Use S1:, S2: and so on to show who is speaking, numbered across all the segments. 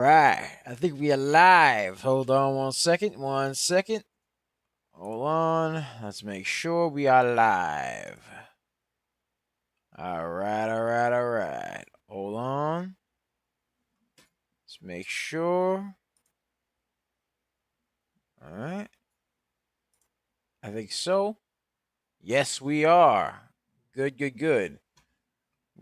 S1: Right. I think we are live. Hold on 1 second. 1 second. Hold on. Let's make sure we are live. All right. Hold on. Let's make sure. All right. I think so. Yes, we are. Good.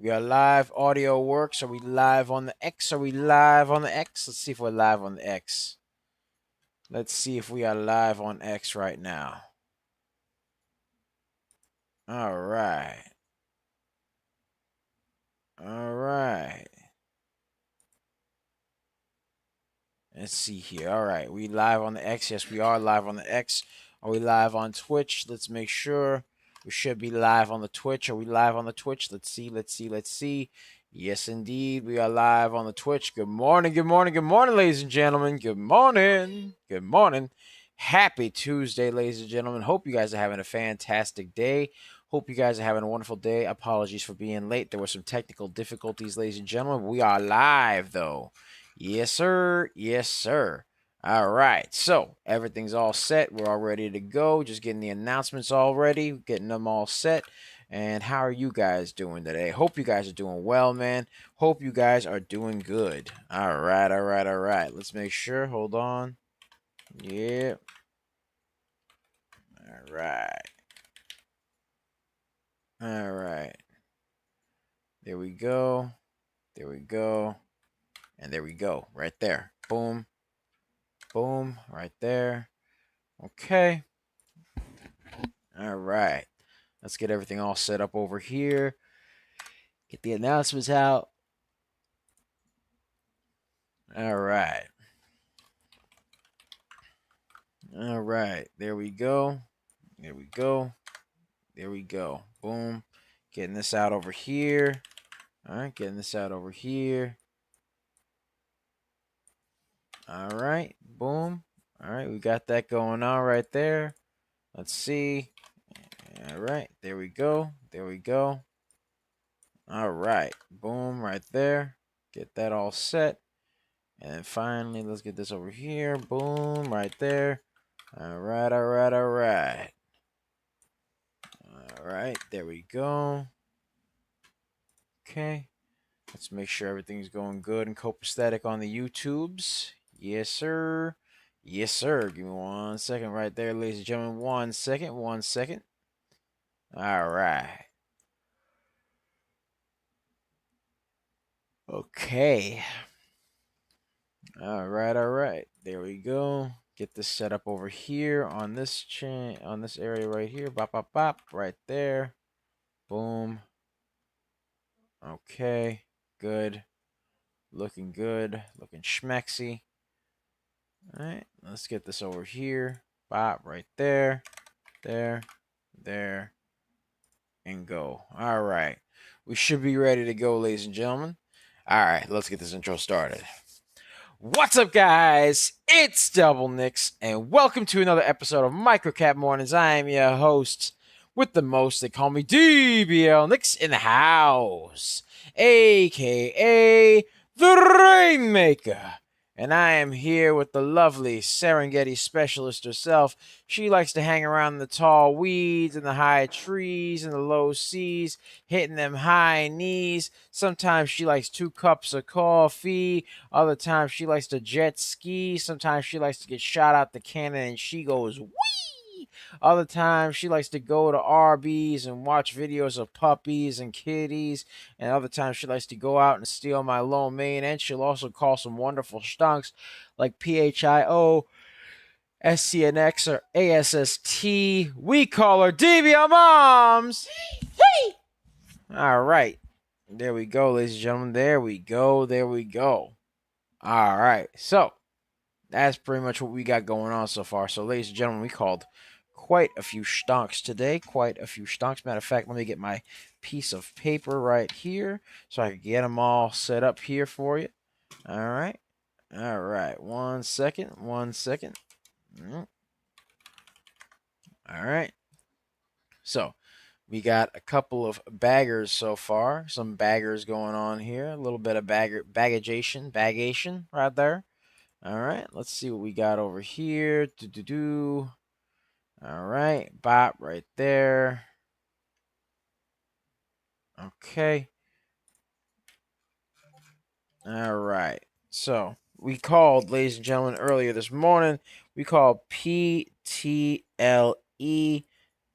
S1: We are live. Audio works. Are we live on the X? Are we live on the X? Let's see if we're live on the X. Let's see if we are live on X right now. All right. All right. Let's see here. All right. We live on the X. Yes, we are live on the X. Are we live on Twitch? Let's make sure. We should be live on the Twitch. Are we live on the Twitch? Let's see. Yes, indeed. We are live on the Twitch. Good morning, ladies and gentlemen. Good morning. Happy Tuesday, ladies and gentlemen. Hope you guys are having a fantastic day. Hope you guys are having a wonderful day. Apologies for being late. There were some technical difficulties, ladies and gentlemen. We are live, though. Yes, sir. Yes, sir. All right. So everything's all set. We're all ready to go. Just getting the announcements all ready, getting them all set. And how are you guys doing today? Hope you guys are doing well, man. Hope you guys are doing good. All right. Let's make sure. Hold on. Yeah. All right. All right. There we go. And there we go. Right there. Boom. Boom. Right there. Okay. All right. Let's get everything all set up over here. Get the announcements out. All right. There we go. Boom. Getting this out over here. All right. All right. Boom. All right. We got that going on right there. Let's see. All right. There we go. All right. Boom. Right there. Get that all set. And then finally, let's get this over here. Boom. Right there. All right. All right. There we go. Okay. Let's make sure everything's going good and copacetic on the YouTubes. Yes, sir. Give me 1 second right there, ladies and gentlemen. 1 second. All right. Okay. All right. There we go. Get this set up over here on this on this area right here. Bop. Right there. Boom. Okay. Good. Looking schmexy. All right. Let's get this over here. Bop right there. There. And go. All right. We should be ready to go, ladies and gentlemen. All right. Let's get this intro started. What's up, guys? It's Double Nicks, and welcome to another episode of Microcap Mornings. I am your host with the most. They call me DBL Nicks in the house, aka the Rainmaker. And I am here with the lovely Serengeti specialist herself. She likes to hang around the tall weeds and the high trees and the low seas, hitting them high knees. Sometimes she likes 2 cups of coffee. Other times she likes to jet ski. Sometimes she likes to get shot out the cannon and she goes wee. Other times she likes to go to Arby's and watch videos of puppies and kitties. And other times she likes to go out and steal my lo mein. And she'll also call some wonderful stunks like PHIO, SCNX, or ASST. We call her DBL Moms. All right. There we go, ladies and gentlemen. There we go. All right. So that's pretty much what we got going on so far. So, ladies and gentlemen, we called quite a few stonks today. Matter of fact, let me get my piece of paper right here so I can get them all set up here for you. All right. 1 second. All right. So, We got a couple of baggers so far. Some baggers going on here. A little bit of bagagation right there. All right, let's see what we got over here. All right, bop right there. Okay. All right. So we called, ladies and gentlemen, earlier this morning. We called PTLE.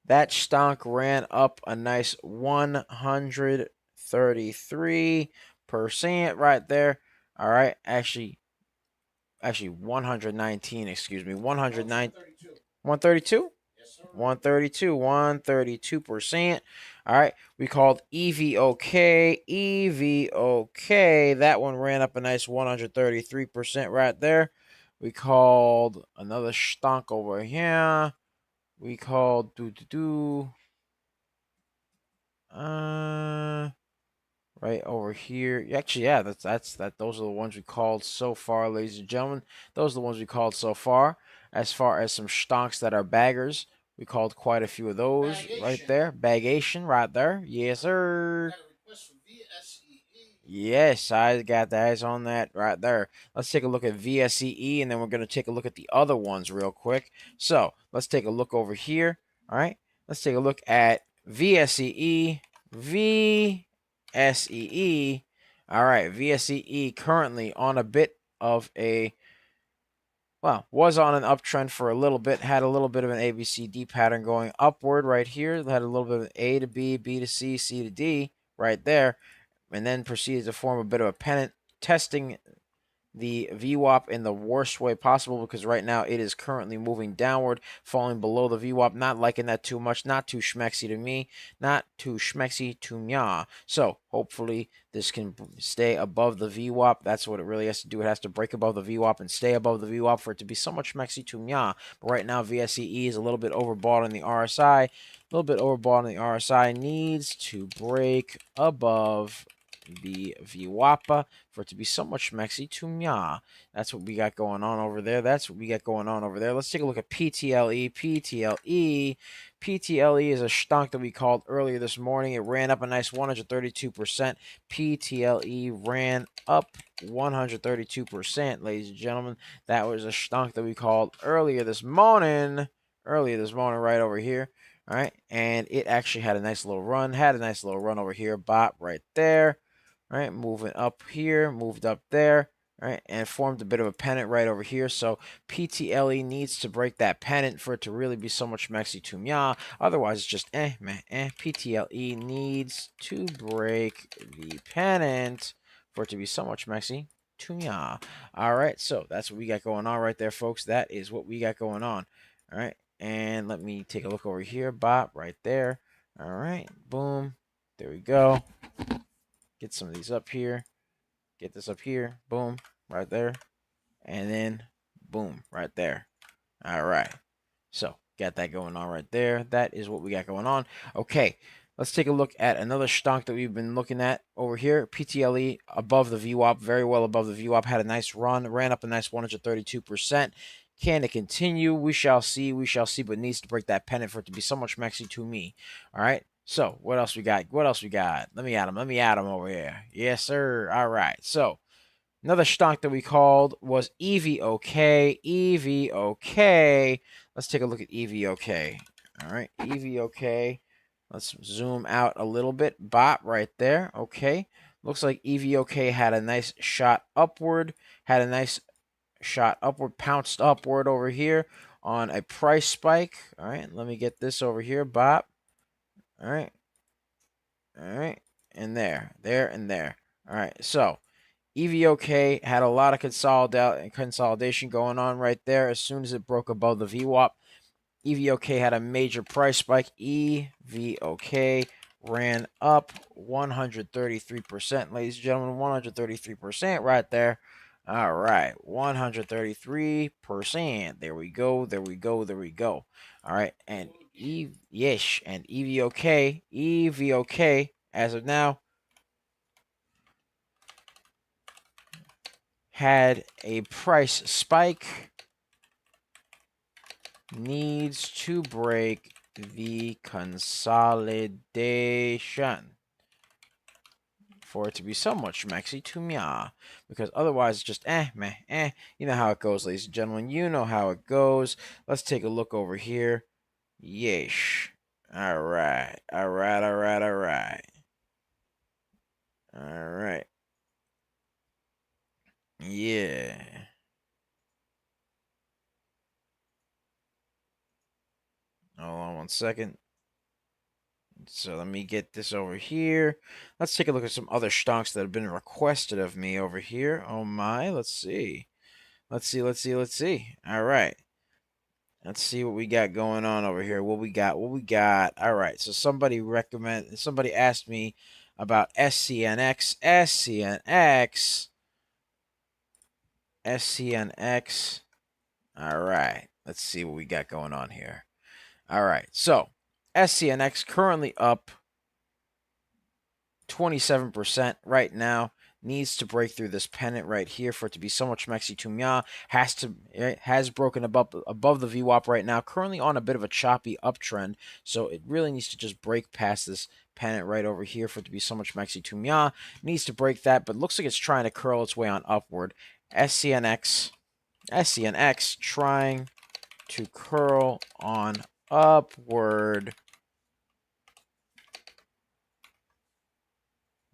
S1: That stonk ran up a nice 133% right there. All right, actually 119. Excuse me, 109. 132. 132%. All right. We called EVOK. EVOK. That one ran up a nice 133% right there. We called another stonk over here. We called right over here. Actually, yeah, that's that. Those are the ones we called so far, ladies and gentlemen. Those are the ones we called so far. As far as some stonks that are baggers, we called quite a few of those right there. Bagation right there. Yes, sir. Yes, I got the eyes on that right there. Let's take a look at VSEE, and then we're going to take a look at the other ones real quick. So let's take a look over here. All right. Let's take a look at VSEE. VSEE. All right. VSEE currently on a bit of a, well, was on an uptrend for a little bit, had a little bit of an ABCD pattern going upward right here. Had a little bit of an A to B, B to C, C to D right there, and then proceeded to form a bit of a pennant, testing the VWAP in the worst way possible, because right now it is currently moving downward, falling below the VWAP. Not liking that too much. Not too schmexy to me. Not too schmexy to mya. So hopefully this can stay above the VWAP. That's what it really has to do. It has to break above the VWAP and stay above the VWAP for it to be somewhat schmexy to mya. But right now VSEE is a little bit overbought on the RSI. A little bit overbought on the RSI. Needs to break above the VWAP for it to be so much schmexy to mya. That's what we got going on over there. That's what we got going on over there. Let's take a look at PTLE. PTLE. PTLE is a stonk that we called earlier this morning. It ran up a nice 132%. PTLE ran up 132%, ladies and gentlemen. That was a stonk that we called earlier this morning. Right over here. All right, and it actually had a nice little run. Over here. Bop right there. All right, moving up here, moved up there, all right, and formed a bit of a pennant right over here. So PTLE needs to break that pennant for it to really be so much Mexi to Mya. Otherwise, it's just PTLE needs to break the pennant for it to be so much Mexi to Mya. All right, so that's what we got going on right there, folks. That is what we got going on. All right, and let me take a look over here. Bop right there. All right, boom. There we go. Get some of these up here. Get this up here. Boom. Right there. And then boom. Right there. All right. So got that going on right there. That is what we got going on. Okay. Let's take a look at another stonk that we've been looking at over here. PTLE above the VWAP. Very well above the VWAP. Had a nice run. Ran up a nice 132%. Can it continue? We shall see. We shall see. But needs to break that pennant for it to be so much Mexi to me. All right. So what else we got? Let me add him over here. Yes, sir. All right. So another stock that we called was EVOK. EVOK. Let's take a look at EVOK. All right. EVOK. Let's zoom out a little bit. Bop right there. Okay. Looks like EVOK had a nice shot upward. Pounced upward over here on a price spike. All right. Let me get this over here. Bop. All right. And there. All right. So EVOK had a lot of consolidation going on right there. As soon as it broke above the VWAP, EVOK had a major price spike. EVOK ran up 133%, ladies and gentlemen. 133% right there. All right, 133%. There we go. All right, and EVOK, as of now, had a price spike. Needs to break the consolidation for it to be somewhat schmexy to me, because otherwise it's just meh, You know how it goes, ladies and gentlemen. You know how it goes. Let's take a look over here. Yeesh. All right. All right. All right. All right. All right. Yeah. Hold on one second. So let me get this over here. Let's take a look at some other stonks that have been requested of me over here. Oh my, let's see. Let's see, let's see, let's see. All right. Let's see what we got going on over here. What we got? What we got? All right. So somebody asked me about SCNX, SCNX, SCNX. All right. Let's see what we got going on here. All right. So SCNX currently up 27% right now. Needs to break through this pennant right here for it to be so much Mexi Tumya. Has broken above the VWAP right now. Currently on a bit of a choppy uptrend. So it really needs to just break past this pennant right over here for it to be so much Mexi Tumya. Needs to break that, but looks like it's trying to curl its way on upward. SCNX trying to curl on upward.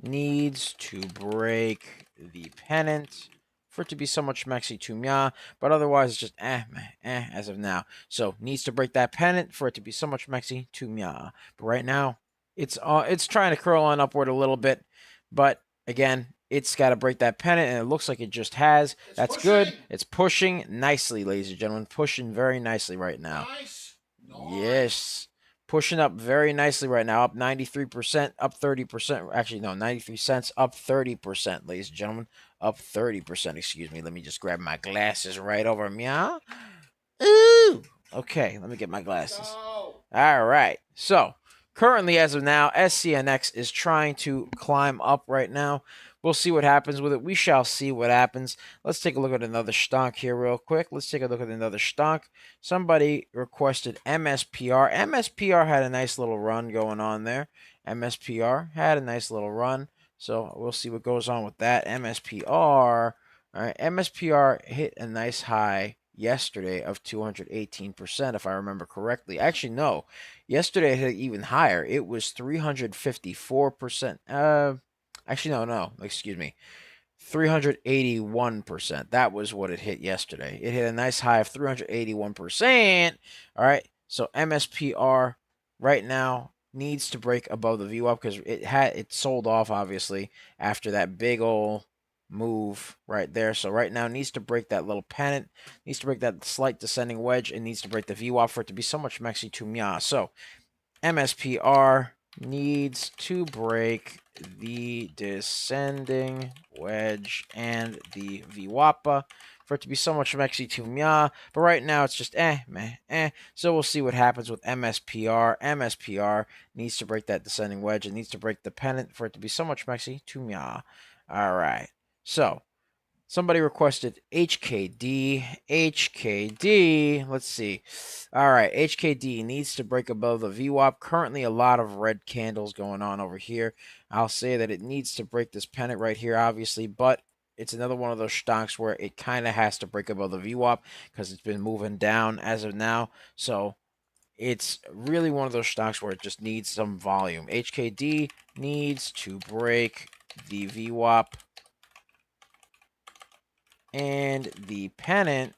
S1: Needs to break the pennant for it to be so much Maxi Tumya, but otherwise it's just as of now. So needs to break that pennant for it to be so much Maxi Tumya. But right now, it's trying to curl on upward a little bit, but again, it's got to break that pennant, and it looks like it just has. That's good. It's pushing nicely, ladies and gentlemen. Pushing very nicely right now.
S2: Nice.
S1: Yes. Pushing up very nicely right now, up 93%, up 30%. Actually, no, 93 cents, up 30%, ladies and gentlemen. Up 30%, excuse me. Let me just grab my glasses right over me. Ooh! Okay, let me get my glasses. All right. So, currently, as of now, SCNX is trying to climb up right now. We'll see what happens with it. We shall see what happens. Let's take a look at another stonk here real quick. Let's take a look at another stonk. Somebody requested MSPR. MSPR had a nice little run going on there. MSPR had a nice little run. So we'll see what goes on with that. MSPR. All right, MSPR hit a nice high yesterday of 218%, if I remember correctly. Actually, no. Yesterday it hit even higher. It was 354%. Actually, no. Excuse me. 381%. That was what it hit yesterday. It hit a nice high of 381%. All right. So MSPR right now needs to break above the VWAP because it sold off obviously after that big old move right there. So right now needs to break that little pennant, needs to break that slight descending wedge, and needs to break the VWAP for it to be so much Maxi Tumya. So MSPR needs to break the descending wedge and the VWAP for it to be so much Mexi Tumya. But right now it's just So we'll see what happens with MSPR. MSPR needs to break that descending wedge. It needs to break the pennant for it to be so much Mexi Tumya. All right. So somebody requested HKD. HKD. Let's see. All right. HKD needs to break above the VWAP. Currently, a lot of red candles going on over here. I'll say that it needs to break this pennant right here, obviously, but it's another one of those stocks where it kind of has to break above the VWAP because it's been moving down as of now. So it's really one of those stocks where it just needs some volume. HKD needs to break the VWAP and the pennant,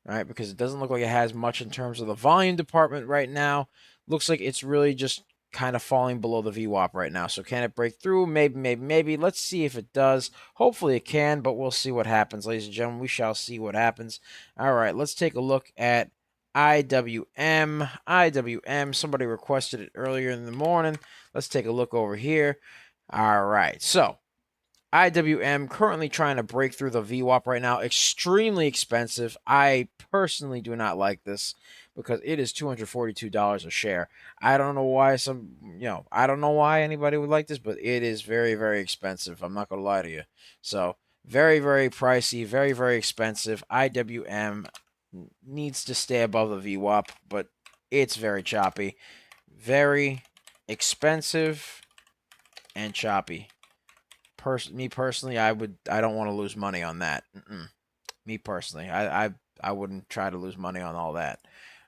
S1: all right, because it doesn't look like it has much in terms of the volume department right now. Looks like it's really just kind of falling below the VWAP right now. So can it break through? Maybe. Let's see if it does. Hopefully it can, but we'll see what happens, ladies and gentlemen. We shall see what happens. All right, let's take a look at IWM. IWM, somebody requested it earlier in the morning. Let's take a look over here. All right, so IWM currently trying to break through the VWAP right now. Extremely expensive. I personally do not like this because it is $242 a share. I don't know why I don't know why anybody would like this, but it is very, very expensive. I'm not going to lie to you. So very, very pricey, very, very expensive. IWM needs to stay above the VWAP, but it's very choppy. Very expensive and choppy. Me personally, I don't want to lose money on that. Me personally, I wouldn't try to lose money on all that.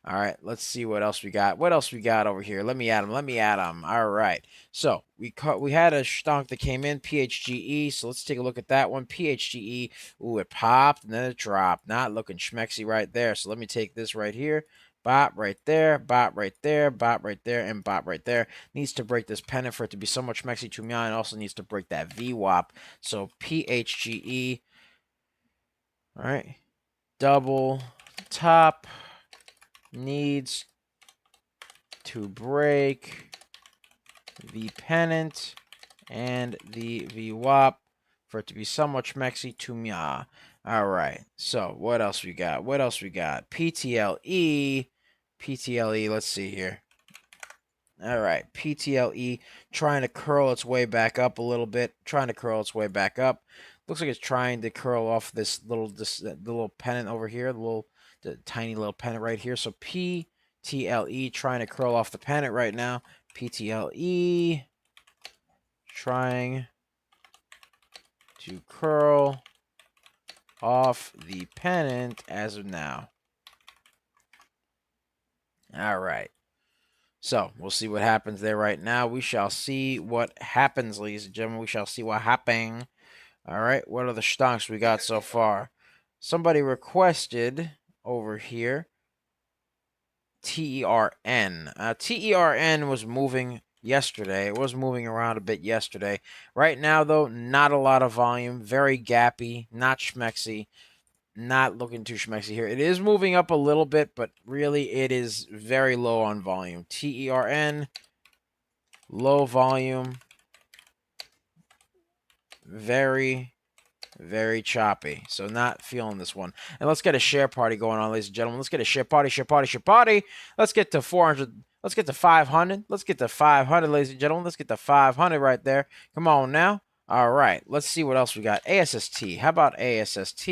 S1: All right, let's see what else we got. What else we got over here? Let me add them. Let me add them. All right. So we had a stonk that came in, PHGE. So let's take a look at that one. PHGE. Ooh, it popped and then it dropped. Not looking schmexy right there. So let me take this right here. Bop right there, bop right there, bop right there, and bop right there. Needs to break this pennant for it to be so much schmexy to me, and also needs to break that VWAP. So PHGE. All right. Double top needs to break the pennant and the VWAP for it to be somewhat schmexy to me. All right. So what else we got? What else we got? PTLE. PTLE. Let's see here. All right. PTLE trying to curl its way back up a little bit. Trying to curl its way back up. Looks like it's trying to curl off this little pennant over here. The tiny little pennant right here. So PTLE trying to curl off the pennant right now. PTLE trying to curl off the pennant as of now. All right. So we'll see what happens there right now. We shall see what happens, ladies and gentlemen. We shall see what happens. All right. What are the stonks we got so far? Somebody requested over here TERN. TERN was moving yesterday. It was moving around a bit yesterday. Right now, though, not a lot of volume. Very gappy. Not schmexy. Not looking too schmexy here. It is moving up a little bit, but really it is very low on volume. TERN, low volume, very, very choppy. So not feeling this one. And let's get a share party going on, ladies and gentlemen. Let's get a share party, share party, share party. Let's get to 400. Let's get to 500. Let's get to 500, ladies and gentlemen. Let's get to 500 right there. Come on now. All right, let's see what else we got. ASST. How about ASST?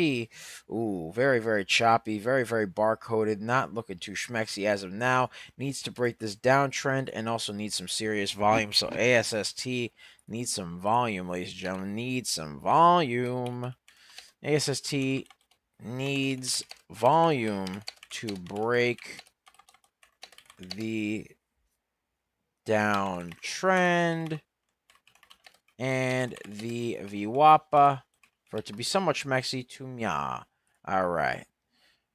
S1: Ooh, very, very choppy, very, very barcoded. Not looking too schmexy as of now. Needs to break this downtrend and also needs some serious volume. So ASST needs some volume, ladies and gentlemen. Needs some volume. ASST needs volume to break the downtrend and the VWAPA for it to be somewhat schmexy to mya. All right.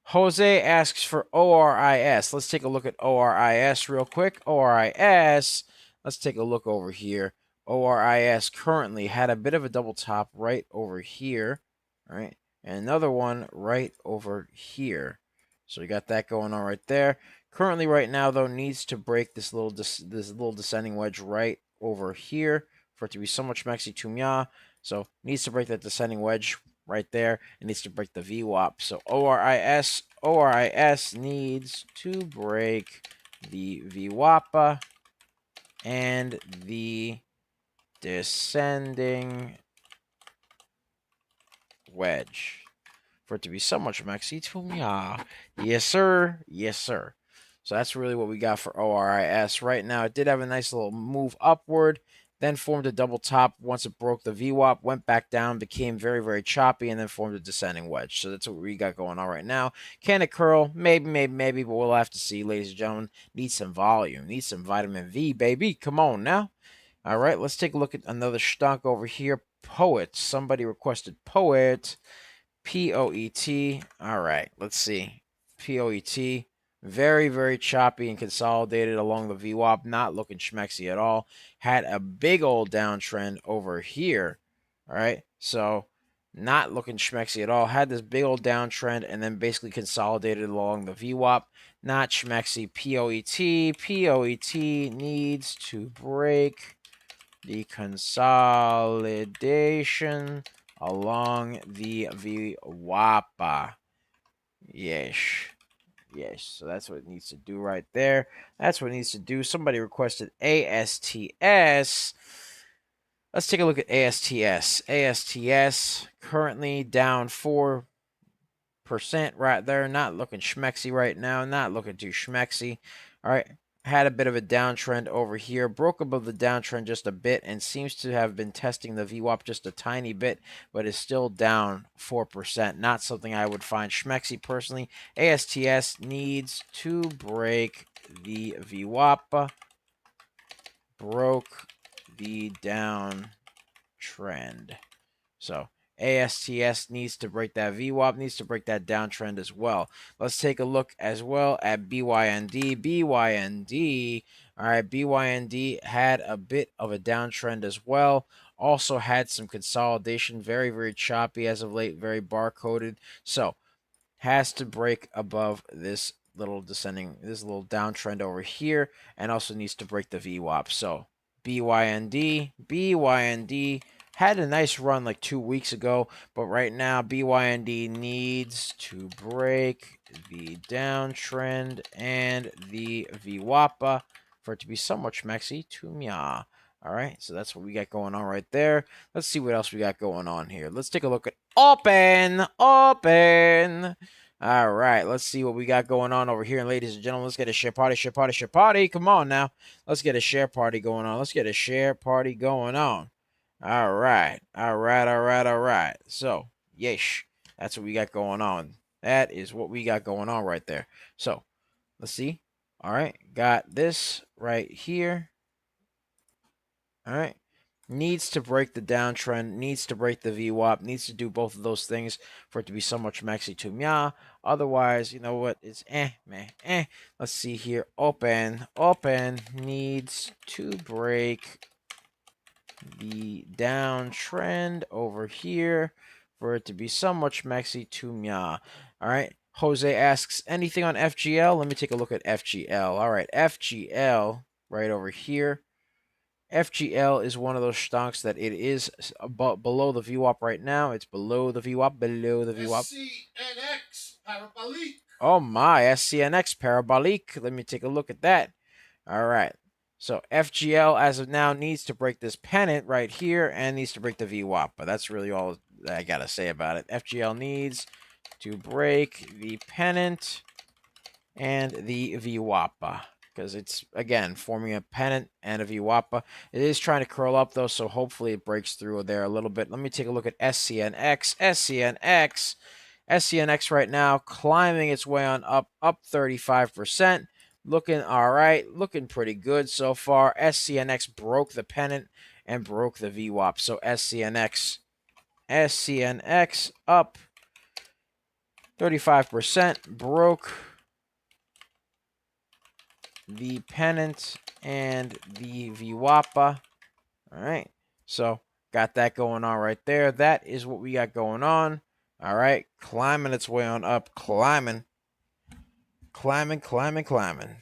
S1: Jose asks for ORIS. Let's take a look at ORIS real quick. ORIS. Let's take a look over here. ORIS currently had a bit of a double top right over here. All right. And another one right over here. So we got that going on right there. Currently, right now, though, needs to break this little descending wedge right over here for it to be so much maxi to mya. So needs to break that descending wedge right there. It needs to break the VWAP. So ORIS needs to break the VWAPA and the descending wedge for it to be so much maxi to mya. Yes, sir. Yes, sir. So that's really what we got for ORIS. Right now, it did have a nice little move upward, then formed a double top once it broke the VWAP, went back down, became very, very choppy, and then formed a descending wedge. So that's what we got going on right now. Can it curl? Maybe, maybe, but we'll have to see, ladies and gentlemen. Needs some volume. Needs some vitamin V, baby. Come on now. All right, let's take a look at another stock over here. Poet. Somebody requested Poet. POET. All right, let's see. POET. Very, very choppy and consolidated along the VWAP. Not looking schmexy at all. Had a big old downtrend over here. All right, so not looking schmexy at all. Had this big old downtrend and then basically consolidated along the VWAP. Not schmexy. POET. POET needs to break the consolidation along the VWAPA. Yes. Yes. So that's what it needs to do right there. That's what it needs to do. Somebody requested ASTS. Let's take a look at ASTS. ASTS currently down 4 right there. Not looking schmexy right now. Not looking too schmexy. All right. Had a bit of a downtrend over here. Broke above the downtrend just a bit and seems to have been testing the VWAP just a tiny bit, but is still down 4%. Not something I would find schmexy personally. ASTS needs to break the VWAP. Broke the downtrend. So ASTS needs to break that VWAP, needs to break that downtrend as well. Let's take a look as well at BYND. BYND, all right, BYND had a bit of a downtrend as well. Also had some consolidation, very, very choppy as of late, very bar-coded. So has to break above this little downtrend over here, and also needs to break the VWAP. So BYND had a nice run like 2 weeks ago, but right now BYND needs to break the downtrend and the VWAP for it to be somewhat schmexy to mya. All right, so that's what we got going on right there. Let's see what else we got going on here. Let's take a look at open. All right, let's see what we got going on over here. And ladies and gentlemen, let's get a share party. Come on now. Let's get a share party going on. All right. So, yeesh. That's what we got going on. That is what we got going on right there. So, let's see. All right. Got this right here. All right. Needs to break the downtrend, needs to break the VWAP, needs to do both of those things for it to be so much maxi to mya. Otherwise, you know what? It's man. Let's see here. Open needs to break the downtrend over here for it to be so much maxi to mya. All right. Jose asks anything on FGL. Let me take a look at FGL. All right. FGL right over here. FGL is one of those stocks that it is below the VWAP right now. It's below the VWAP, SCNX parabolique. Oh my, SCNX parabolique. Let me take a look at that. All right. So FGL as of now needs to break this pennant right here and needs to break the VWAP. But that's really all I got to say about it. FGL needs to break the pennant and the VWAP. Because it's, again, forming a pennant and a VWAP. It is trying to curl up, though, so hopefully it breaks through there a little bit. Let me take a look at SCNX. SCNX right now climbing its way on up 35%. Looking all right. Looking pretty good so far. SCNX broke the pennant and broke the VWAP. So SCNX up 35%. Broke the pennant and the VWAP. All right. So got that going on right there. That is what we got going on. All right. Climbing its way on up. Climbing.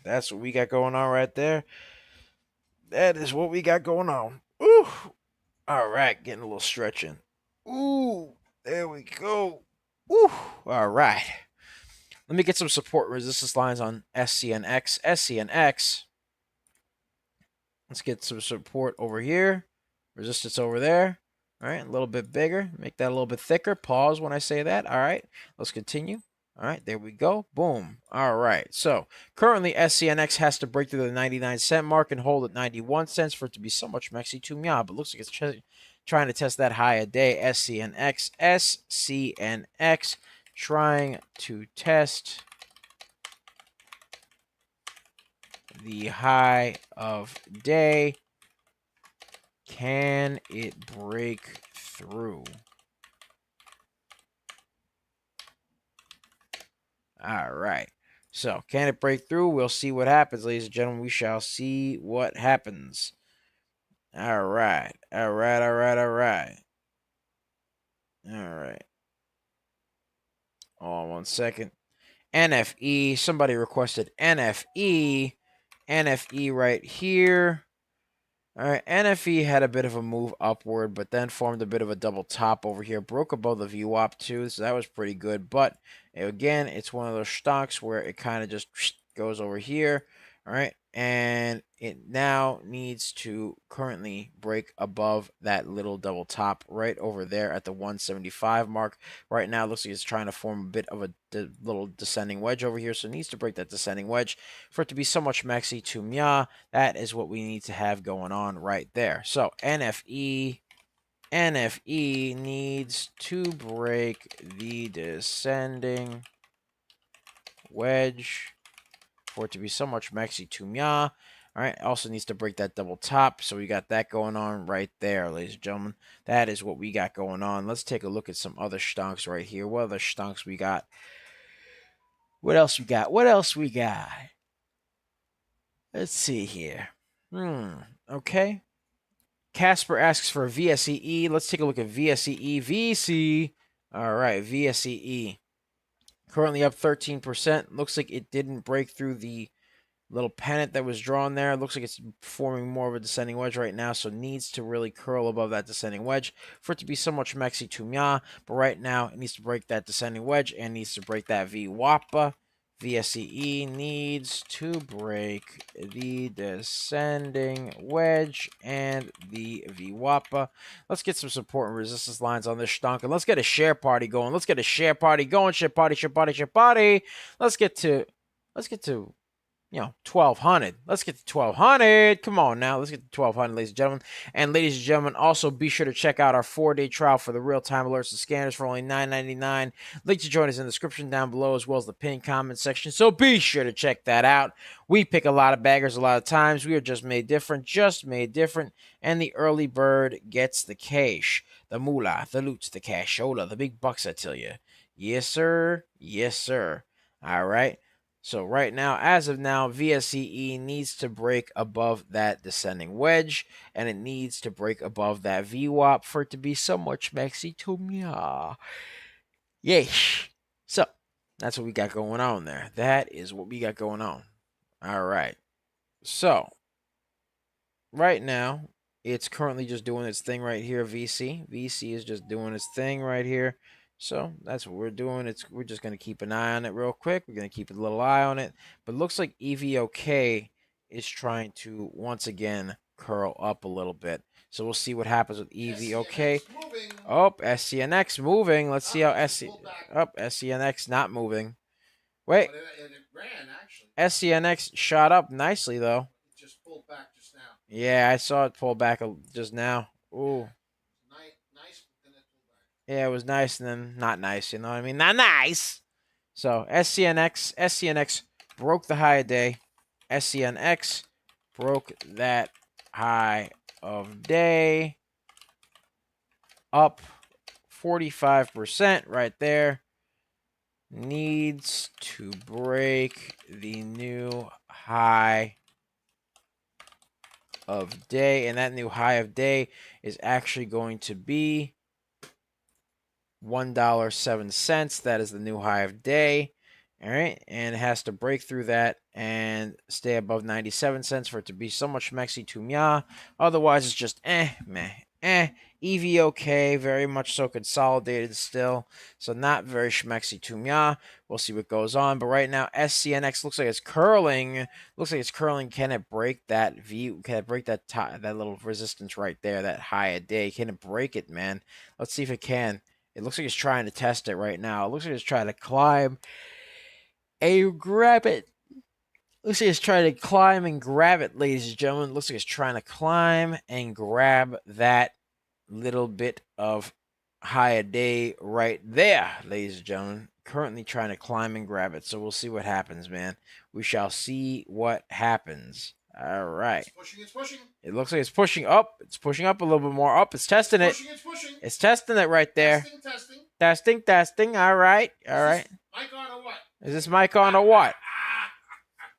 S1: That's what we got going on right there. That is what we got going on. Ooh. All right. Getting a little stretching. Ooh. There we go. Ooh. All right. Let me get some support resistance lines on SCNX. Let's get some support over here. Resistance over there. All right, a little bit bigger. Make that a little bit thicker. Pause when I say that. All right, let's continue. All right, there we go. Boom. All right, so currently SCNX has to break through the 99-cent mark and hold at 91 cents for it to be so much maxi to mya, but looks like it's trying to test that high a day. SCNX trying to test the high of day. Can it break through? All right. So, can it break through? We'll see what happens, ladies and gentlemen. We shall see what happens. All right. All right. Hold on 1 second. NFE. Somebody requested NFE. NFE right here. All right, NFE had a bit of a move upward, but then formed a bit of a double top over here. Broke above the VWAP too, so that was pretty good. But again, it's one of those stocks where it kind of just goes over here, All right. And it now needs to currently break above that little double top right over there at the 175 mark. Right now, it looks like it's trying to form a bit of a little descending wedge over here. So it needs to break that descending wedge for it to be so much maxi to mya. That is what we need to have going on right there. So NFE needs to break the descending wedge for it to be so much maxi to mya. All right, also needs to break that double top. So we got that going on right there, ladies and gentlemen. That is what we got going on. Let's take a look at some other stonks right here. What other stonks we got? What else we got? What else we got? Let's see here. Okay. Casper asks for VSEE. Let's take a look at VSEE. VC. All right, VSEE. Currently up 13%. Looks like it didn't break through the little pennant that was drawn there. It looks like it's forming more of a descending wedge right now, so needs to really curl above that descending wedge for it to be so much maxi to mya. But right now, it needs to break that descending wedge and needs to break that VWAPA. VSEE needs to break the descending wedge and the VWAPA. Let's get some support and resistance lines on this stunk, and let's get a share party going. Let's get a share party going. Share party, share party, share party. Let's get to 1,200. Let's get to 1,200. Come on now. Let's get to 1,200, ladies and gentlemen. And ladies and gentlemen, also be sure to check out our 4-day trial for the real-time alerts and scanners for only $9.99. Link to join us in the description down below, as well as the pinned comment section. So be sure to check that out. We pick a lot of baggers a lot of times. We are just made different. And the early bird gets the cash, the moolah, the loot, the cashola, the big bucks, I tell you. Yes, sir. Yes, sir. All right. So right now, as of now, VSEE needs to break above that descending wedge, and it needs to break above that VWAP for it to be so much maxi to mya. Yay. So that's what we got going on there. That is what we got going on. All right. So right now, it's currently just doing its thing right here, VC. VC is just doing its thing right here. So that's what we're doing. We're just going to keep an eye on it real quick. We're going to keep a little eye on it. But it looks like EVOK is trying to, once again, curl up a little bit. So we'll see what happens with EVOK. Oh, SCNX moving. Let's see how SCNX not moving. Wait. It ran, actually. SCNX shot up nicely, though. It just pulled back just now. Yeah, I saw it pull back just now. Ooh. Nice. Yeah, it was nice and then not nice. You know what I mean? Not nice. So SCNX broke the high of day. SCNX broke that high of day. Up 45% right there. Needs to break the new high of day, and that new high of day is actually going to be $1.07. That is the new high of day. All right, and it has to break through that and stay above 97 cents for it to be so much maxi to mya. Otherwise, it's just meh. EVOK, very much so consolidated still. So not very schmexy to mya. We'll see what goes on. But right now, SCNX looks like it's curling. Can it break that Can it break that little resistance right there, that high a day? Can it break it, man? Let's see if it can. It looks like it's trying to test it right now. It looks like it's trying to climb and grab it. Looks like it's trying to climb and grab it, ladies and gentlemen. Looks like it's trying to climb and grab that little bit of high a day right there, ladies and gentlemen. Currently trying to climb and grab it. So we'll see what happens, man. We shall see what happens. All right. It's pushing. It looks like it's pushing up. It's pushing up a little bit more. Up. It's testing it. It's pushing. It's testing it right there. Testing. All right. Mic on or what? Is this mic on or what?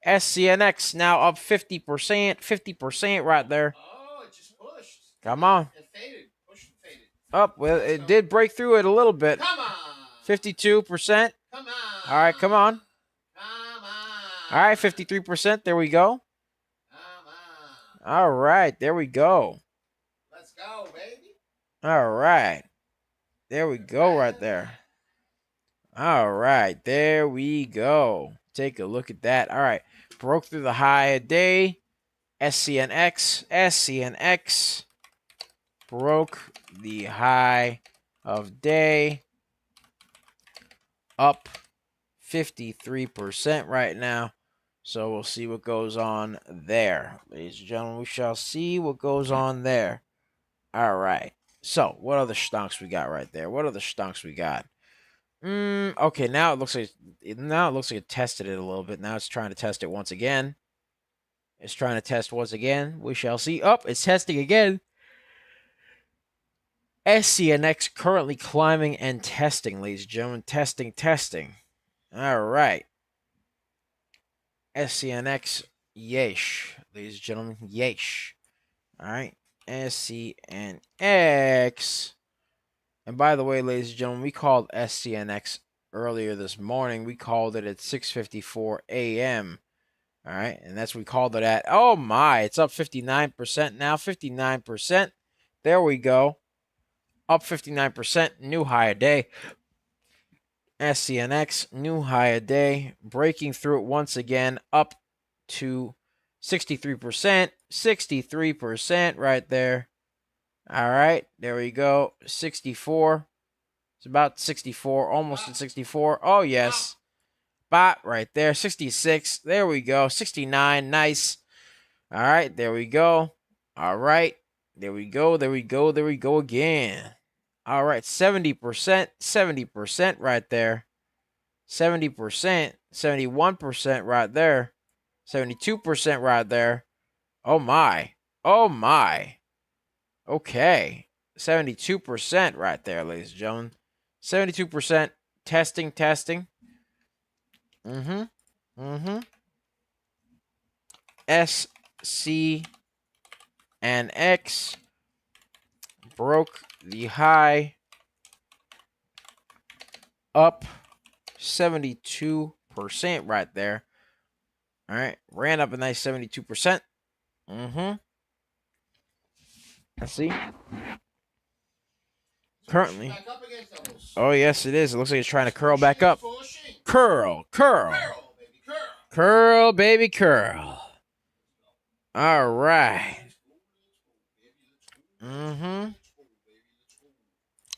S1: SCNX now up 50%. 50% right there. Oh, it just pushed. Come on. It faded. Pushed and faded. Up. Well, it did break through it a little bit. Come on. 52%. Come on. All right, come on. Come on. All right, 53%. There we go. Come on. All right, there we go. Let's go, baby. All right. There we go right there. All right, there we go. Take a look at that. All right. Broke through the high a day. SCNX broke the high of day. Up 53% right now. So we'll see what goes on there. Ladies and gentlemen, we shall see what goes on there. All right. So what other stonks we got right there? What other stonks we got? Okay, now it looks like it tested it a little bit. Now it's trying to test it once again. It's trying to test once again. We shall see. Oh, it's testing again. SCNX currently climbing and testing, ladies and gentlemen. Testing. All right. SCNX, yeesh. Ladies and gentlemen, yeesh. All right. SCNX. And by the way, ladies and gentlemen, we called SCNX earlier this morning. We called it at 6:54 a.m. All right. And that's what we called it at. Oh, my. It's up 59% now. 59%. There we go. Up 59%. New high a day. SCNX, new high a day, breaking through it once again, up to 63%. 63% right there. All right, there we go. 64. It's about 64, almost at 64. Oh, yes. Bot right there. 66. There we go. 69. Nice. All right, there we go. All right. There we go. There we go again. All right, 70%, 70% right there. 70%, 71% right there. 72% right there. Oh, my. Oh, my. Okay. 72% right there, ladies and gentlemen. 72%. Testing. SCNX broke the high, up 72% right there. All right, ran up a nice 72%. Let's see. Currently. Oh, yes, it is. It looks like it's trying to curl back up. Curl. Curl, baby, curl. All right.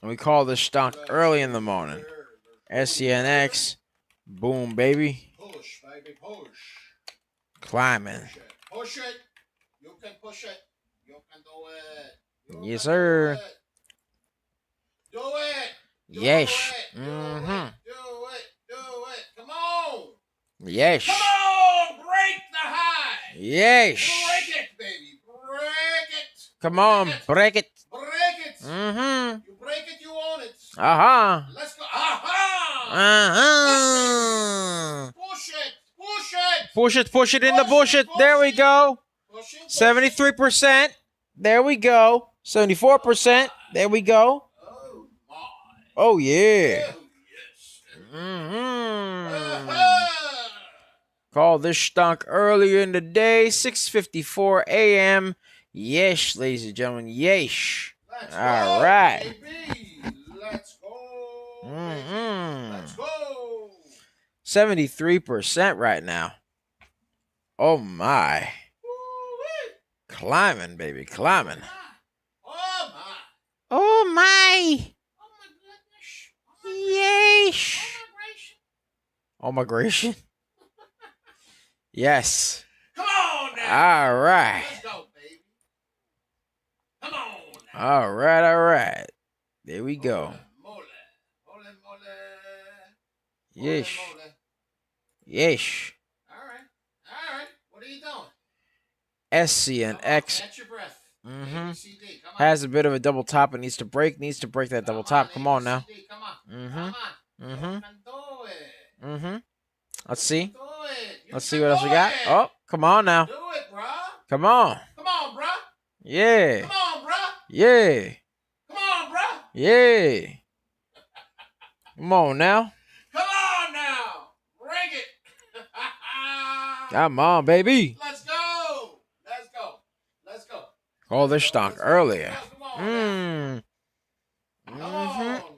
S1: We call this stock early in the morning. SCNX. Boom, baby.
S2: Push, baby, push.
S1: Climbing.
S2: Push it. You can push it. You can do it.
S1: Yes, sir.
S2: Do it.
S1: Yes.
S2: Do it. Come on.
S1: Yes.
S2: Come on. Break the high.
S1: Yes.
S2: Break it, baby. Break it.
S1: Come on. Break it.
S2: Break it.
S1: Mm-hmm.
S2: You break it, you own it.
S1: Uh-huh.
S2: Let's go. Uh-huh. Push it.
S1: Push it in the bullshit. There we go. 73%. There we go. 74%. There we go.
S2: Oh, my.
S1: Oh, yeah. Call this stunk earlier in the day. 6:54 a.m. Yes, ladies and gentlemen. Yes. All right.
S2: Let's go. Let's go.
S1: 73% right now. Oh, my. Climbing, baby. Climbing.
S2: Oh, my.
S1: Oh, my.
S2: Oh, my goodness.
S1: Yeesh. Oh, migration. Yes.
S2: Come on now.
S1: All right.
S2: Let's go, baby. Come on now.
S1: All right. There we go.
S2: Mole.
S1: Yeesh.
S2: Mole.
S1: Yeesh.
S2: All right. What are you doing?
S1: SCNX.
S2: Catch your breath.
S1: ABCD. Come on. Has a bit of a double top and needs to break that double top. Come on now.
S2: Come on. You can do it.
S1: Let's see.
S2: Do it.
S1: Let's see what else we got. Oh, come on now.
S2: Do it, bro.
S1: Come on.
S2: Come on, bro.
S1: Yeah.
S2: Come on, bro.
S1: Yeah.
S2: Come on, bro.
S1: Yeah. Come on now.
S2: Come on now. Bring it.
S1: Come on, baby.
S2: Let's go.
S1: Call this stock earlier.
S2: Come on.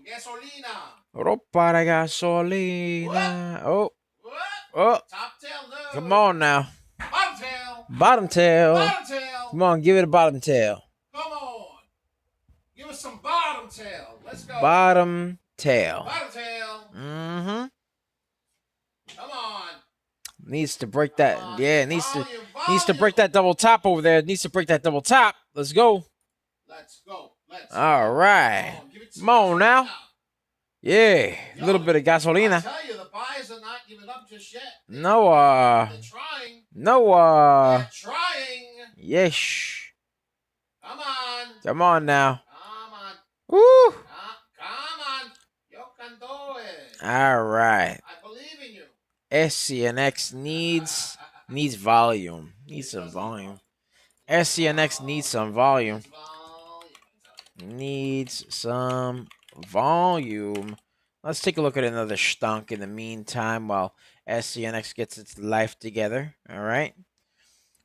S2: Gasolina.
S1: Ropa de gasolina. Oh.
S2: What?
S1: Oh,
S2: Top tail, no.
S1: come on now.
S2: Bottom tail.
S1: Bottom tail.
S2: Bottom tail.
S1: Come on, give it a bottom tail.
S2: Come on. Give us some bottom tail. Let's go.
S1: Bottom tail.
S2: Bottom tail.
S1: Mm-hmm.
S2: Come on.
S1: Needs to break that.
S2: Come on.
S1: Yeah,
S2: Volume,
S1: needs to break that double top over there. Needs to break that double top. Let's go.
S2: Let's go. Let's
S1: All
S2: go.
S1: right. Come on now. Yeah, a little bit of gasolina.
S2: I tell you, the buys are not giving up just yet. They're trying. They're trying.
S1: Yes.
S2: Come on.
S1: Come on now.
S2: Come on.
S1: Woo.
S2: Come on. You can do it.
S1: All right.
S2: I believe in you.
S1: SCNX needs volume. Needs some volume. SCNX needs some volume. Needs some volume. Let's take a look at another stunk in the meantime while SCNX gets its life together. All right.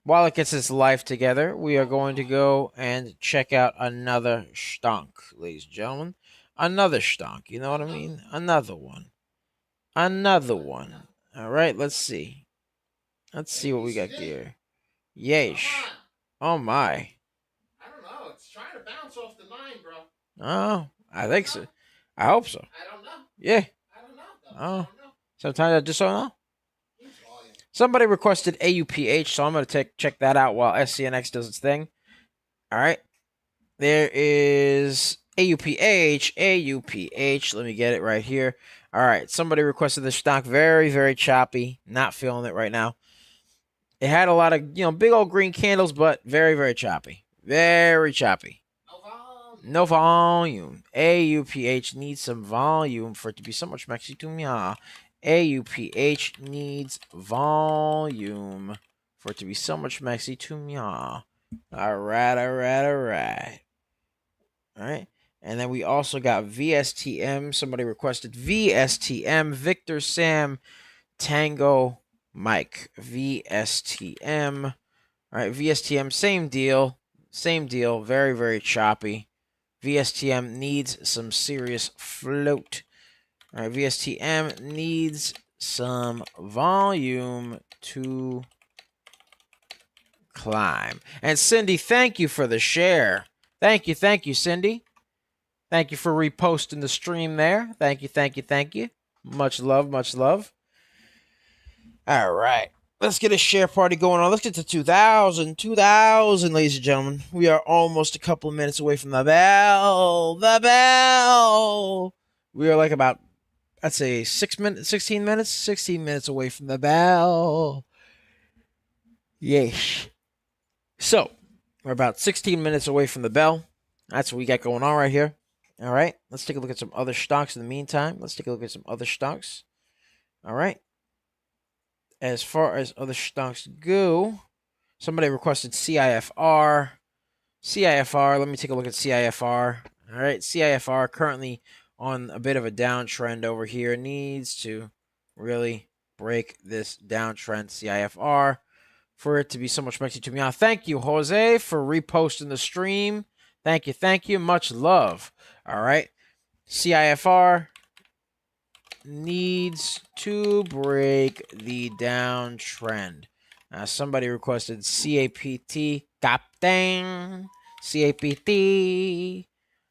S1: While it gets its life together, we are going to go and check out another stunk, ladies and gentlemen. Another stunk. You know what I mean? Another one. Another one. All right. Let's see. Let's see what we got here. Yeesh. Oh, my.
S2: I don't know. It's trying to bounce off the 9, bro.
S1: Oh, I think so. I hope so.
S2: I don't know.
S1: Yeah.
S2: I don't know.
S1: Oh. Sometimes I just don't know. Somebody requested AUPH, so I'm going to check that out while SCNX does its thing. All right. There is AUPH. AUPH. Let me get it right here. All right. Somebody requested this stock. Very, very choppy. Not feeling it right now. It had a lot of, big old green candles, but very, very choppy. Very choppy. No volume. AUPH needs some volume for it to be so much maxi to me. AUPH needs volume for it to be so much maxi to me. All right. All right. And then we also got VSTM. Somebody requested VSTM. Victor Sam Tango Mike. VSTM. All right. VSTM. Same deal. Same deal. Very, very choppy. VSTM needs some serious float. All right, VSTM needs some volume to climb. And Cindy, thank you for the share. Thank you, Cindy. Thank you for reposting the stream there. Thank you. Much love. All right. Let's get a share party going on. Let's get to 2,000, ladies and gentlemen. We are almost a couple of minutes away from the bell. The bell. We are like about, I'd say 16 minutes away from the bell. Yes. So, we're about 16 minutes away from the bell. That's what we got going on right here. All right. Let's take a look at some other stocks in the meantime. All right. As far as other stocks go, somebody requested CIFR. Let me take a look at CIFR. All right, CIFR currently on a bit of a downtrend over here. Needs to really break this downtrend, CIFR, for it to be so much maxi to me. Thank you, Jose, for reposting the stream. Thank you. Much love. All right, CIFR needs to break the downtrend. Somebody requested CAPT. Captain. CAPT.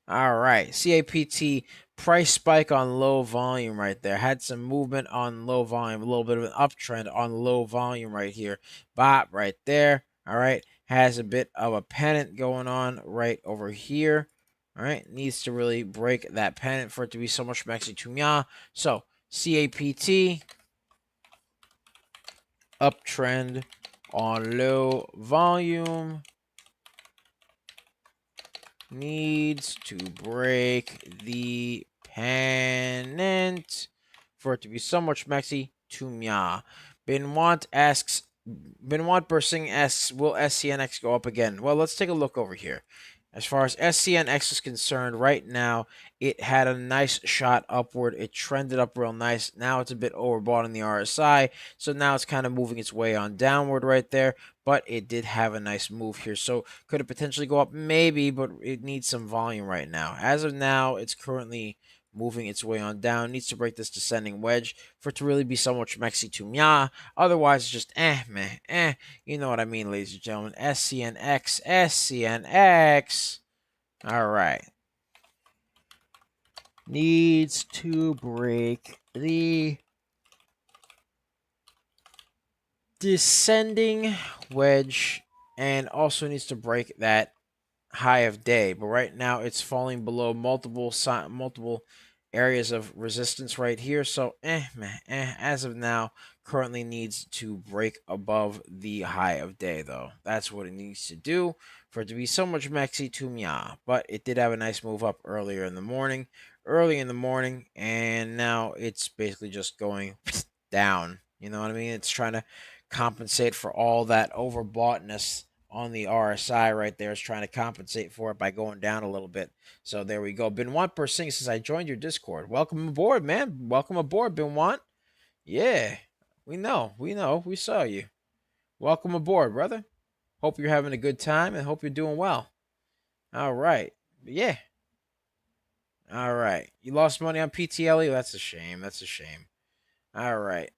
S1: All right. CAPT price spike on low volume right there. Had some movement on low volume. A little bit of an uptrend on low volume right here. Bop right there. All right. Has a bit of a pennant going on right over here. All right, needs to really break that pennant for it to be so much maxi to me. So, CAPT, uptrend on low volume, needs to break the pennant for it to be so much maxi to me. Benoit Bursing asks, will SCNX go up again? Well, let's take a look over here. As far as SCNX is concerned, right now, it had a nice shot upward. It trended up real nice. Now it's a bit overbought in the RSI, so now it's kind of moving its way on downward right there, but it did have a nice move here. So could it potentially go up? Maybe, but it needs some volume right now. As of now, it's currently moving its way on down. Needs to break this descending wedge for it to really be somewhat schmexy to mya. Otherwise, it's just meh. You know what I mean, ladies and gentlemen. SCNX, SCNX. All right. Needs to break the descending wedge and also needs to break that high of day, but right now it's falling below multiple areas of resistance right here. So as of now, currently needs to break above the high of day though. That's what it needs to do for it to be so much mexi to mya. But it did have a nice move up early in the morning, and now it's basically just going down. You know what I mean? It's trying to compensate for all that overboughtness on the RSI right there, is trying to compensate for it by going down a little bit. So there we go. Benoit Persing says, I joined your Discord. Welcome aboard, man. Welcome aboard, Benoit. Yeah, we know. We saw you. Welcome aboard, brother. Hope you're having a good time and hope you're doing well. All right. Yeah. All right. You lost money on PTLE? That's a shame. All right.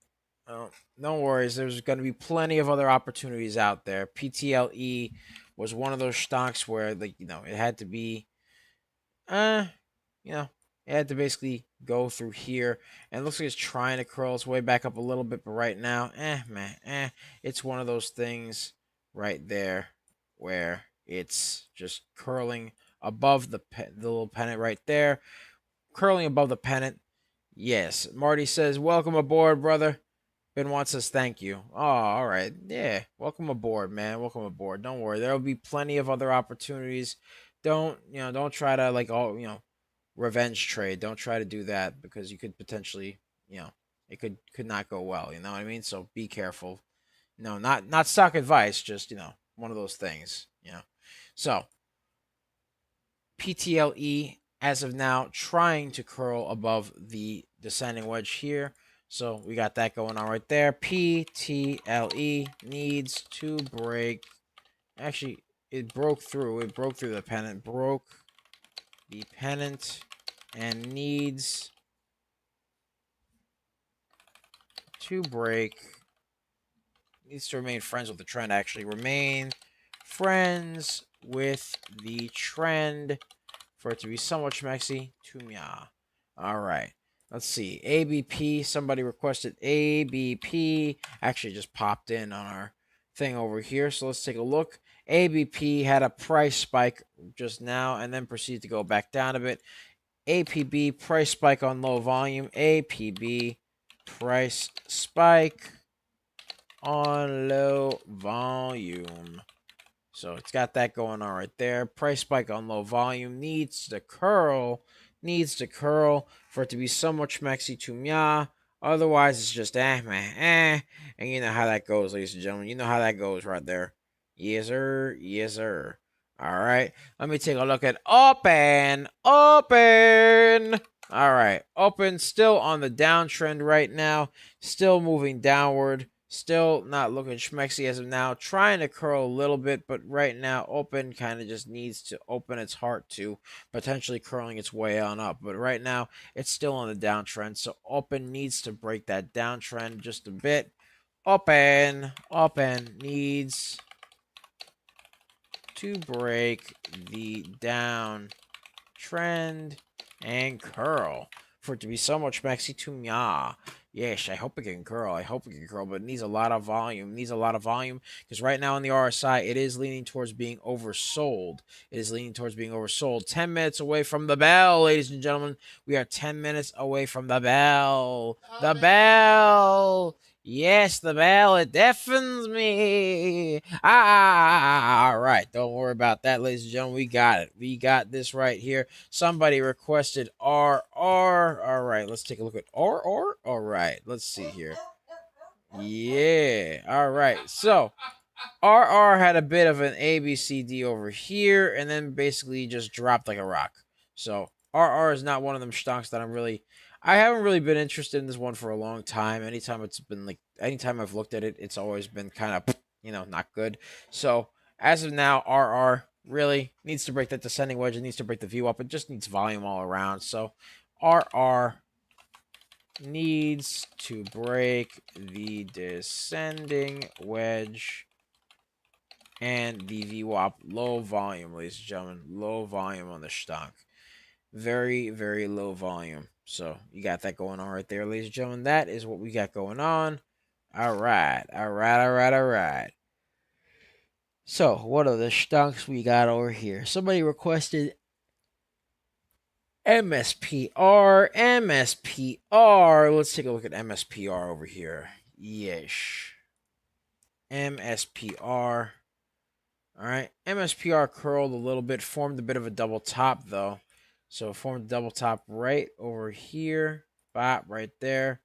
S1: Oh, no worries. There's going to be plenty of other opportunities out there. PTLE was one of those stocks where, like, it had to be, it had to basically go through here. And it looks like it's trying to curl its way back up a little bit, but right now, it's one of those things right there where it's just curling above the little pennant right there, curling above the pennant. Yes, Marty says, welcome aboard, brother. Benoit says thank you. Oh, all right. Yeah. Welcome aboard, man. Welcome aboard. Don't worry. There'll be plenty of other opportunities. Don't try to revenge trade. Don't try to do that because you could potentially, it could not go well, you know what I mean? So be careful. No, not stock advice, just, one of those things, So, PTLE as of now trying to curl above the descending wedge here. So we got that going on right there. PTLE needs to break. Actually, it broke through. It broke through the pennant. Broke the pennant and needs to break. Needs to remain friends with the trend, actually. Remain friends with the trend for it to be somewhat schmexy to mya. All right. Let's see. ABP. Somebody requested ABP. Actually, just popped in on our thing over here. So let's take a look. ABP had a price spike just now and then proceeded to go back down a bit. APB price spike on low volume. APB price spike on low volume. So it's got that going on right there. Price spike on low volume needs to curl for it to be somewhat schmexy to mya. Otherwise, it's just And you know how that goes, ladies and gentlemen. You know how that goes right there. Yes, sir. Yes, sir. All right. Let me take a look at open. Open. All right. Open still on the downtrend right now. Still moving downward. Still not looking schmexy as of now. Trying to curl a little bit, but right now, open kind of just needs to open its heart to potentially curling its way on up. But right now, it's still on the downtrend, so open needs to break that downtrend just a bit. Open needs to break the downtrend and curl for it to be so much schmexy to mya. Yes, I hope it can curl. But it needs a lot of volume. Because right now in the RSI, it is leaning towards being oversold. 10 minutes away from the bell, ladies and gentlemen. We are 10 minutes away from the bell. The bell. Yes, the bell. It deafens me. All right. Don't worry about that, ladies and gentlemen. We got it. We got this right here. Somebody requested RR. All right. Let's take a look at RR. All right. Let's see here. Yeah. All right. So RR had a bit of an ABCD over here and then basically just dropped like a rock. So RR is not one of them stocks that I haven't really been interested in this one for a long time. Anytime I've looked at it, it's always been kind of, not good. So as of now, RR really needs to break that descending wedge. It needs to break the view up. It just needs volume all around. So RR needs to break the descending wedge and the VWAP. Low volume, ladies and gentlemen. Low volume on the stock. Very, very low volume. So you got that going on right there, ladies and gentlemen. That is what we got going on. All right. All right. All right. All right. So what are the stocks we got over here? Somebody requested MSPR. MSPR. Let's take a look at MSPR over here. Yes. MSPR. All right. MSPR curled a little bit, formed a bit of a double top, though. So it formed a double top right over here, bop, right there.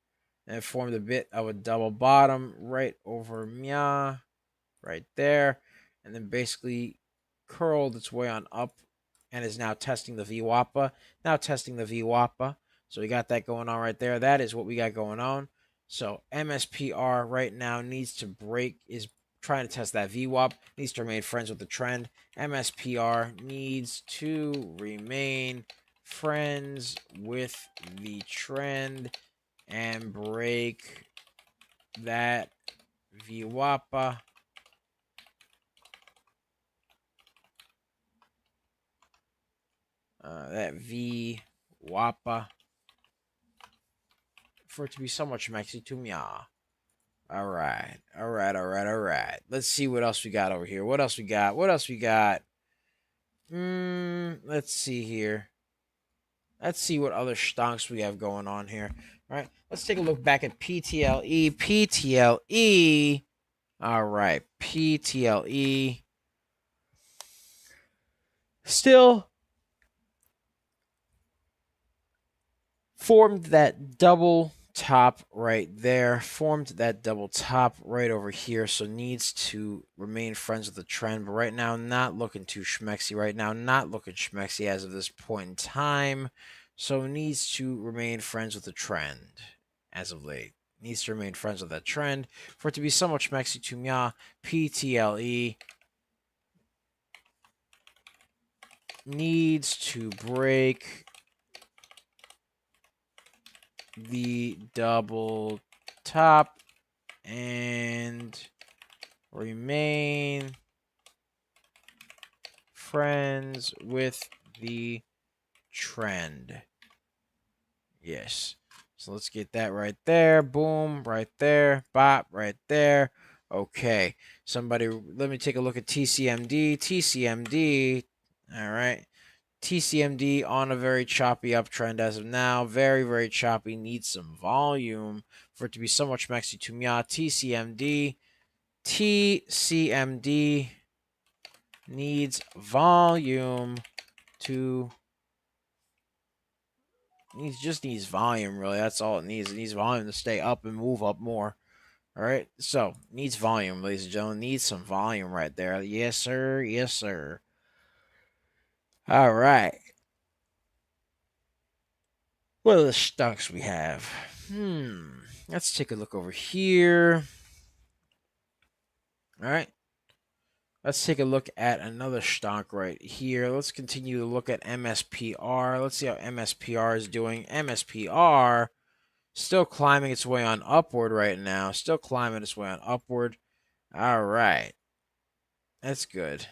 S1: And it formed a bit of a double bottom right over Mia, right there. And then basically curled its way on up and is now testing the VWAPA. Now testing the VWAPA. So we got that going on right there. That is what we got going on. So MSPR right now needs to break, is trying to test that VWAP, needs to remain friends with the trend. MSPR needs to remain friends with the trend and break that VWAPA. That VWAPA for it to be so much maxi to me. All right. All right. All right. All right. Let's see what else we got over here. What else we got? What else we got? Let's see here. Let's see what other stonks we have going on here. All right. Let's take a look back at PTLE. PTLE. All right. PTLE. Still formed that double top right there, formed that double top right over here, so needs to remain friends with the trend, but right now not looking too schmexy right now, not looking schmexy as of this point in time, so needs to remain friends with the trend as of late, needs to remain friends with that trend for it to be somewhat schmexy to me. PTLE needs to break the double top and remain friends with the trend. Yes. So let's get that right there. Boom, right there. Bop, right there. Okay. Somebody, let me take a look at TCMD. TCMD. All right. TCMD on a very choppy uptrend as of now. Very, very choppy. Needs some volume for it to be so much maxi to mia. TCMD. TCMD needs volume to. Just needs volume, really. That's all it needs. It needs volume to stay up and move up more. All right. So, needs volume, ladies and gentlemen. Needs some volume right there. Yes, sir. Yes, sir. All right. What are the stocks we have? Let's take a look over here. All right. Let's take a look at another stock right here. Let's continue to look at MSPR. Let's see how MSPR is doing. MSPR still climbing its way on upward right now. Still climbing its way on upward. All right. That's good.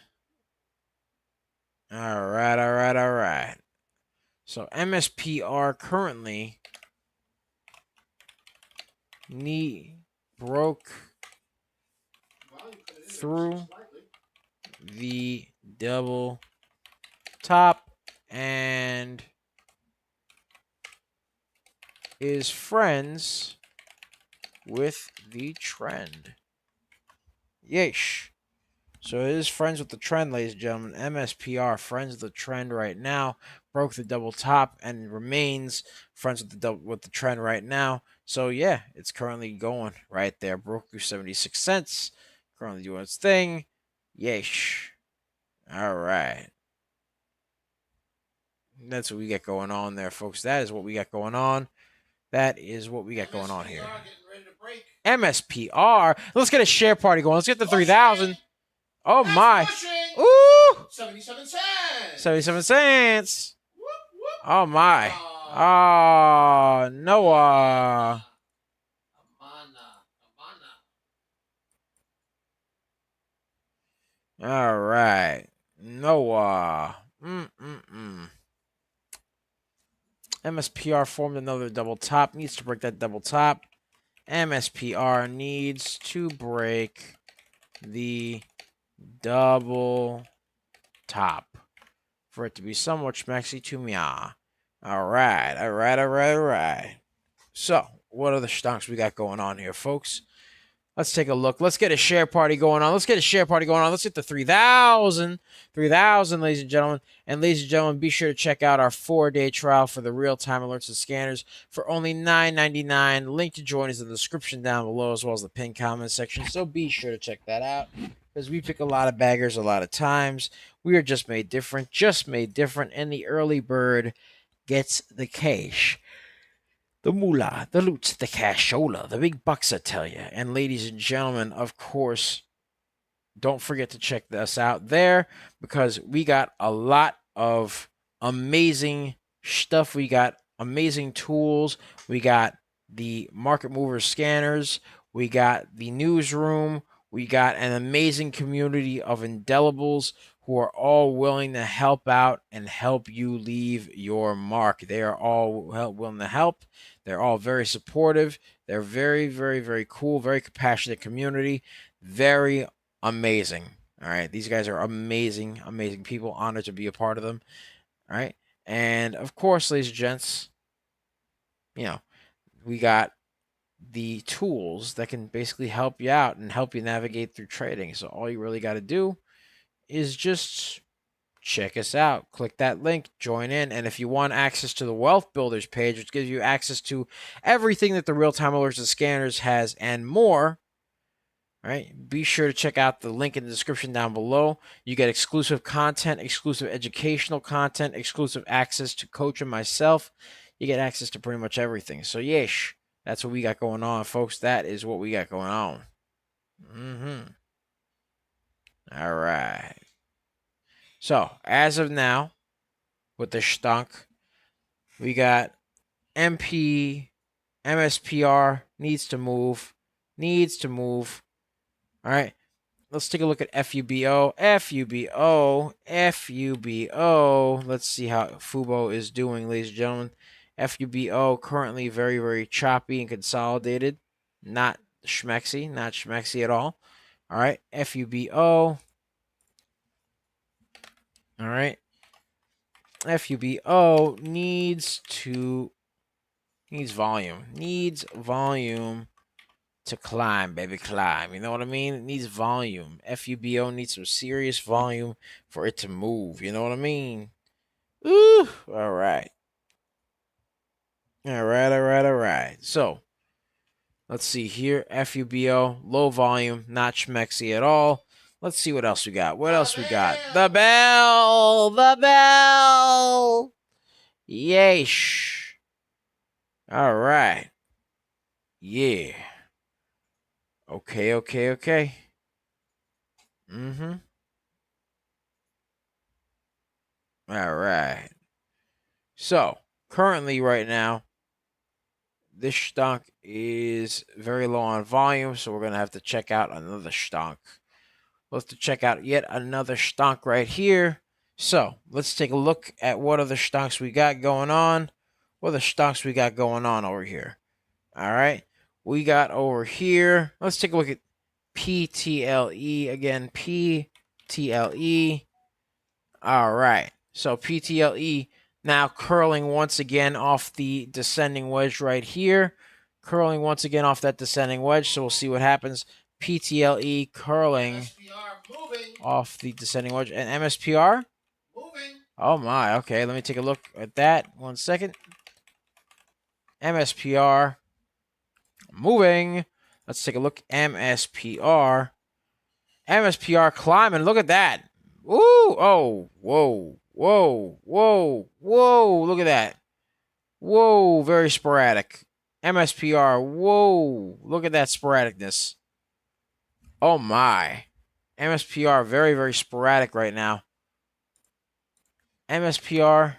S1: All right, all right, all right. So MSPR currently broke through the double top and is friends with the trend. Yeesh. So it is friends with the trend, ladies and gentlemen. MSPR, friends with the trend right now. Broke the double top and remains friends with the trend right now. So yeah, it's currently going right there. Broke through 76 cents. Currently doing its thing. Yeesh. All right. That's what we got going on there, folks. That is what we got going on. That is what we got going on here. MSPR. Let's get a share party going. Let's get the 3,000. Oh my. Ooh.
S2: 77 cents.
S1: 77 cents.
S2: Whoop, whoop.
S1: Oh my. Oh, Noah. All right. Noah. MSPR formed another double top. Needs to break that double top. MSPR needs to break the double top for it to be somewhat schmexy to me. All right. So, what other stonks we got going on here, folks? Let's take a look. Let's get a share party going on. Let's get the 3,000, ladies and gentlemen. And ladies and gentlemen, be sure to check out our 4-day trial for the real-time alerts and scanners for only $9.99. Link to join is in the description down below, as well as the pinned comment section. So be sure to check that out, because we pick a lot of baggers a lot of times. We are just made different, and the early bird gets the cash. The moolah, the loot, the cashola, the big bucks, I tell you. And ladies and gentlemen, of course, don't forget to check us out there, because we got a lot of amazing stuff. We got amazing tools. We got the market mover scanners. We got the newsroom. We got an amazing community of indelibles who are all willing to help out and help you leave your mark. They are all willing to help. They're all very supportive. They're very, very, very cool, very compassionate community. Very amazing. All right. These guys are amazing, amazing people. Honored to be a part of them. All right. And of course, ladies and gents, we got the tools that can basically help you out and help you navigate through trading. So all you really got to do is just check us out. Click that link, join in. And if you want access to the Wealth Builders page, which gives you access to everything that the real-time alerts and scanners has and more, all right, be sure to check out the link in the description down below. You get exclusive content, exclusive educational content, exclusive access to Coach and myself. You get access to pretty much everything. So, yeesh, that's what we got going on, folks. That is what we got going on. All right. So, as of now, with the stunk, we got MP, MSPR needs to move. All right. Let's take a look at FUBO. Let's see how FUBO is doing, ladies and gentlemen. FUBO currently very, very choppy and consolidated. Not schmexy at all. All right. FUBO. All right. FUBO needs volume to climb, baby, climb. You know what I mean? It needs volume. FUBO needs some serious volume for it to move. You know what I mean? Ooh, all right. So, let's see here. FUBO, low volume, not schmexy at all. Let's see what else we got. The bell. Yeesh. All right. Yeah. Okay. All right. So, currently right now, this stonk is very low on volume, so we're going to have to check out another stonk. Let's check out yet another stonk right here. So, let's take a look at what other stonks we got going on. Over here. All right. We got over here. Let's take a look at PTLE again. PTLE. All right. So PTLE now curling once again off the descending wedge right here. Curling once again off that descending wedge. So we'll see what happens. PTLE curling off the descending wedge. And MSPR?
S2: Moving.
S1: Oh my. Okay. Let me take a look at that. 1 second. MSPR moving. Let's take a look. MSPR climbing. Look at that. Ooh. Oh. Whoa. Look at that. Whoa. Very sporadic. MSPR. Whoa. Look at that sporadicness. Oh my. MSPR very, very sporadic right now. MSPR.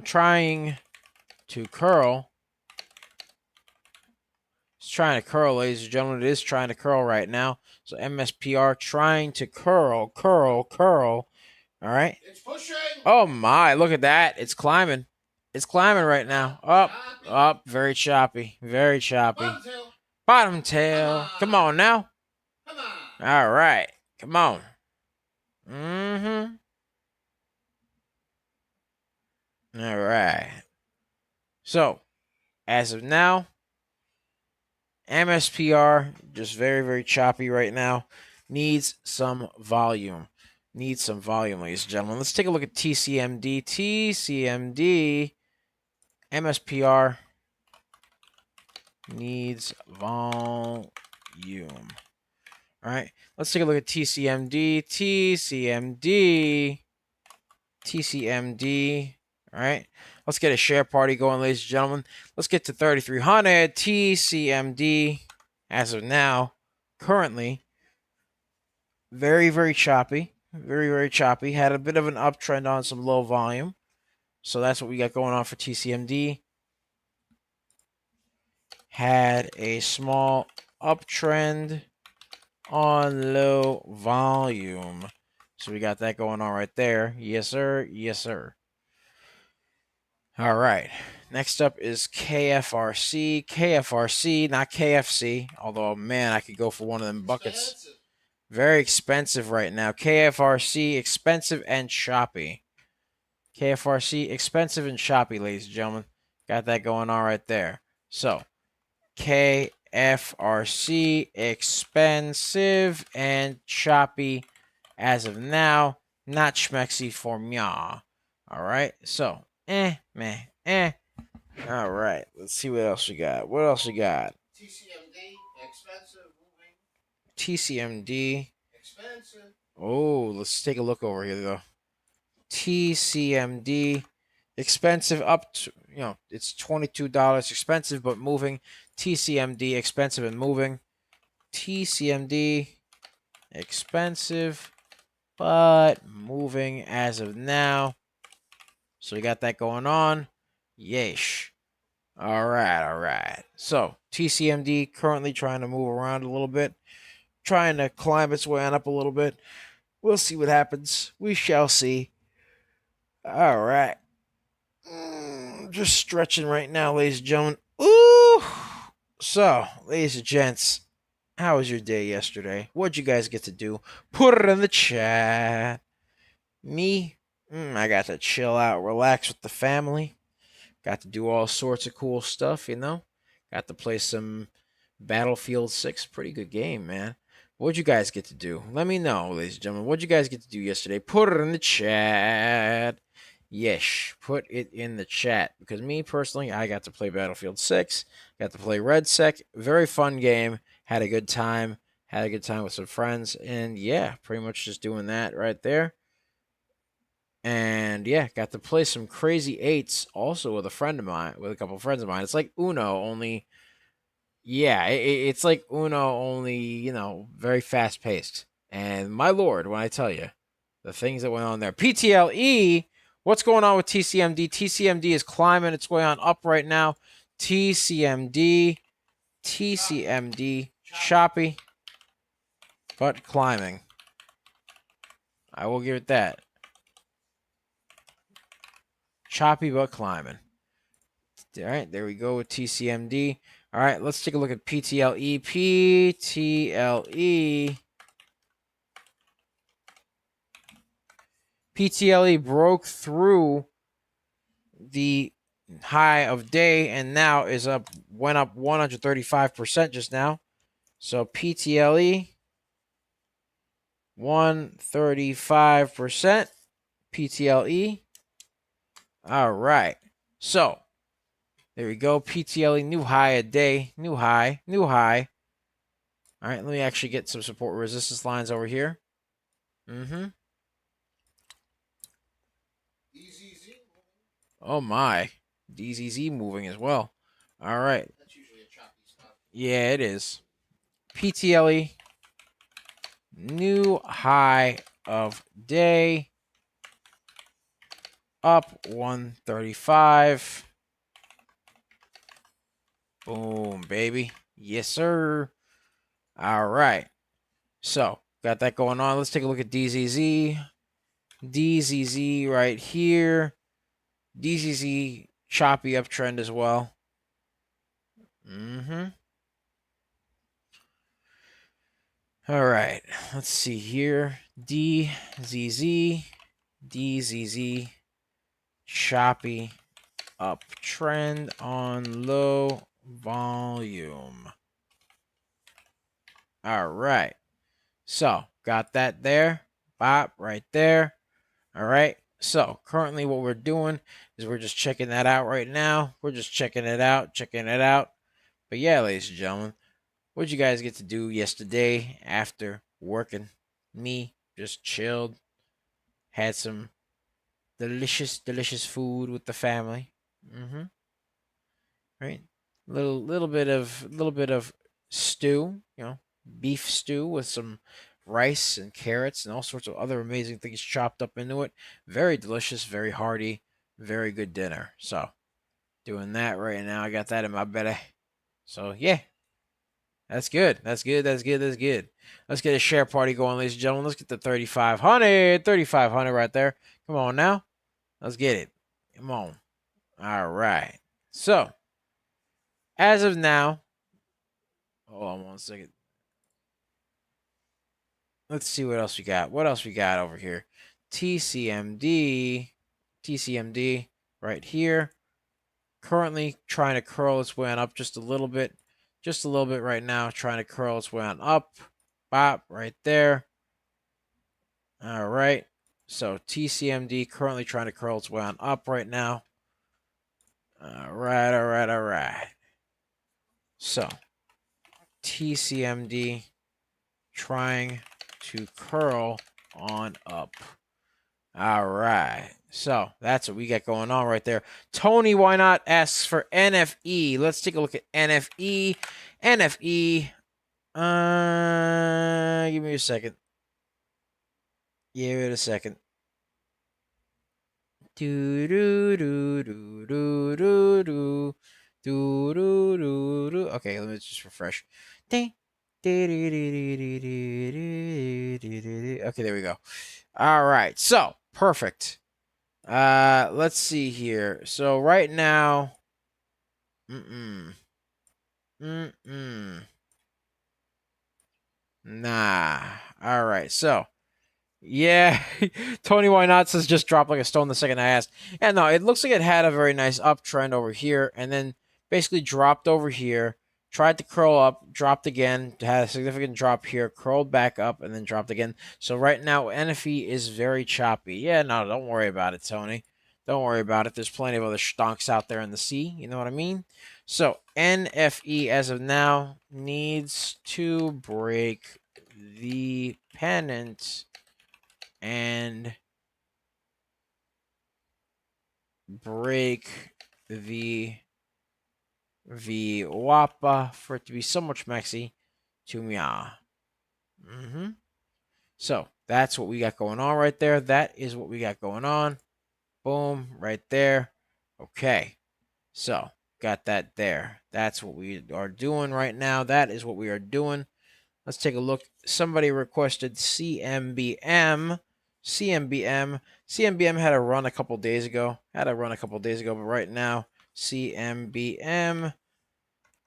S1: trying to curl. It's trying to curl, ladies and gentlemen. It is trying to curl right now. So MSPR trying to curl. All right.
S2: It's pushing.
S1: Oh my, look at that. It's climbing. It's climbing right now. Up. Very choppy. Very choppy. Bottom tail. Come on now.
S2: Come on.
S1: All right. Come on. Mm-hmm. All right. So, as of now, MSPR just very, very choppy right now. Needs some volume. Ladies and gentlemen. Let's take a look at TCMD. TCMD. MSPR needs volume. All right. Let's take a look at TCMD. TCMD. All right. Let's get a share party going, ladies and gentlemen. Let's get to 3,300. TCMD, as of now, currently, very, very choppy. Very, very choppy. Had a bit of an uptrend on some low volume. So that's what we got going on for TCMD. Had a small uptrend on low volume. So we got that going on right there. Yes, sir. Yes, sir. All right. Next up is KFRC. KFRC, not KFC. Although, man, I could go for one of them buckets. Very expensive right now. KFRC, expensive and choppy. KFRC, expensive and choppy, ladies and gentlemen. Got that going on right there. So, KFRC, expensive and choppy as of now. Not schmexy for meow. All right. So, All right. Let's see what else we got.
S2: TCMD, expensive, moving.
S1: TCMD.
S2: Expensive.
S1: Oh, let's take a look over here, though. TCMD. Expensive up to, it's $22. Expensive but moving. TCMD, expensive and moving. TCMD, expensive but moving as of now. So we got that going on. Yeesh. All right. So TCMD currently trying to move around a little bit, trying to climb its way on up a little bit. We'll see what happens. We shall see. All right. Just stretching right now, ladies and gentlemen. Ooh. So, ladies and gents, how was your day yesterday? What'd you guys get to do? Put it in the chat. Me, I got to chill out, relax with the family. Got to do all sorts of cool stuff, Got to play some Battlefield 6. Pretty good game, man. What'd you guys get to do? Let me know, ladies and gentlemen. What'd you guys get to do yesterday? Put it in the chat. Yes, put it in the chat. Because me, personally, I got to play Battlefield 6. Got to play RedSec. Very fun game. Had a good time. Had a good time with some friends. And, yeah, pretty much just doing that right there. And yeah, got to play some crazy 8s also with a couple of friends of mine. It's like Uno, only it's like Uno, only, very fast paced. And my lord, when I tell you the things that went on there. PTLE, what's going on with TCMD? TCMD is climbing its way on up right now. TCMD, choppy, but climbing. I will give it that. Choppy but climbing. All right, there we go with TCMD. All right, let's take a look at PTLE. PTLE broke through the high of day and now went up 135% just now. So PTLE 135%. PTLE. All right. So there we go. PTLE, new high a day. New high. All right, let me actually get some support resistance lines over here. DZZ. Oh my. DZZ moving as well. All right.
S2: That's usually a choppy spot.
S1: Yeah, it is. PTLE, new high of day. up 135. Boom, baby. Yes, sir. All right. So, got that going on. Let's take a look at DZZ. DZZ right here. DZZ choppy uptrend as well. All right. Let's see here. DZZ. DZZ choppy uptrend on low volume. All right. So, got that there. Bop, right there. All right. So, currently what we're doing is we're just checking that out right now. We're just checking it out. But yeah, ladies and gentlemen, what did you guys get to do yesterday after working? Me, just chilled. Had some delicious, delicious food with the family. Right. Little bit of stew, beef stew with some rice and carrots and all sorts of other amazing things chopped up into it. Very delicious, very hearty, very good dinner. So, doing that right now. I got that in my belly. So, yeah. That's good. That's good. Let's get a share party going, ladies and gentlemen. Let's get the 3,500. 3,500 right there. Come on now. Let's get it. Come on. All right. So, as of now, hold on 1 second. Let's see what else we got. What else we got over here? TCMD right here. Currently trying to curl its way on up just a little bit. Just a little bit right now, trying to curl its way on up. Bop, right there. All right. So TCMD currently trying to curl its way on up right now. All right. So TCMD trying to curl on up. All right. So that's what we got going on right there. Tony, why not, asks for NFE. Let's take a look at NFE. NFE. Give me a second. Give it a second. Do do do do do do do do do do do. Okay, let me just refresh. Okay, there we go. All right, so perfect. Let's see here. So right now, nah. All right, so yeah, Tony Why Not says just dropped like a stone the second I asked. Yeah, no, it looks like it had a very nice uptrend over here, and then basically dropped over here. Tried to curl up, dropped again, had a significant drop here, curled back up, and then dropped again. So right now, NFE is very choppy. Yeah, no, don't worry about it, Tony. Don't worry about it. There's plenty of other stonks out there in the sea. You know what I mean? So NFE, as of now, needs to break the pennant and break the VWAPA for it to be so much maxi to Mia. So that's what we got going on right there. That is what we got going on. Boom, right there. Okay. So got that there. That's what we are doing right now. That is what we are doing. Let's take a look. Somebody requested CMBM. CMBM had a run a couple days ago. But right now, CMBM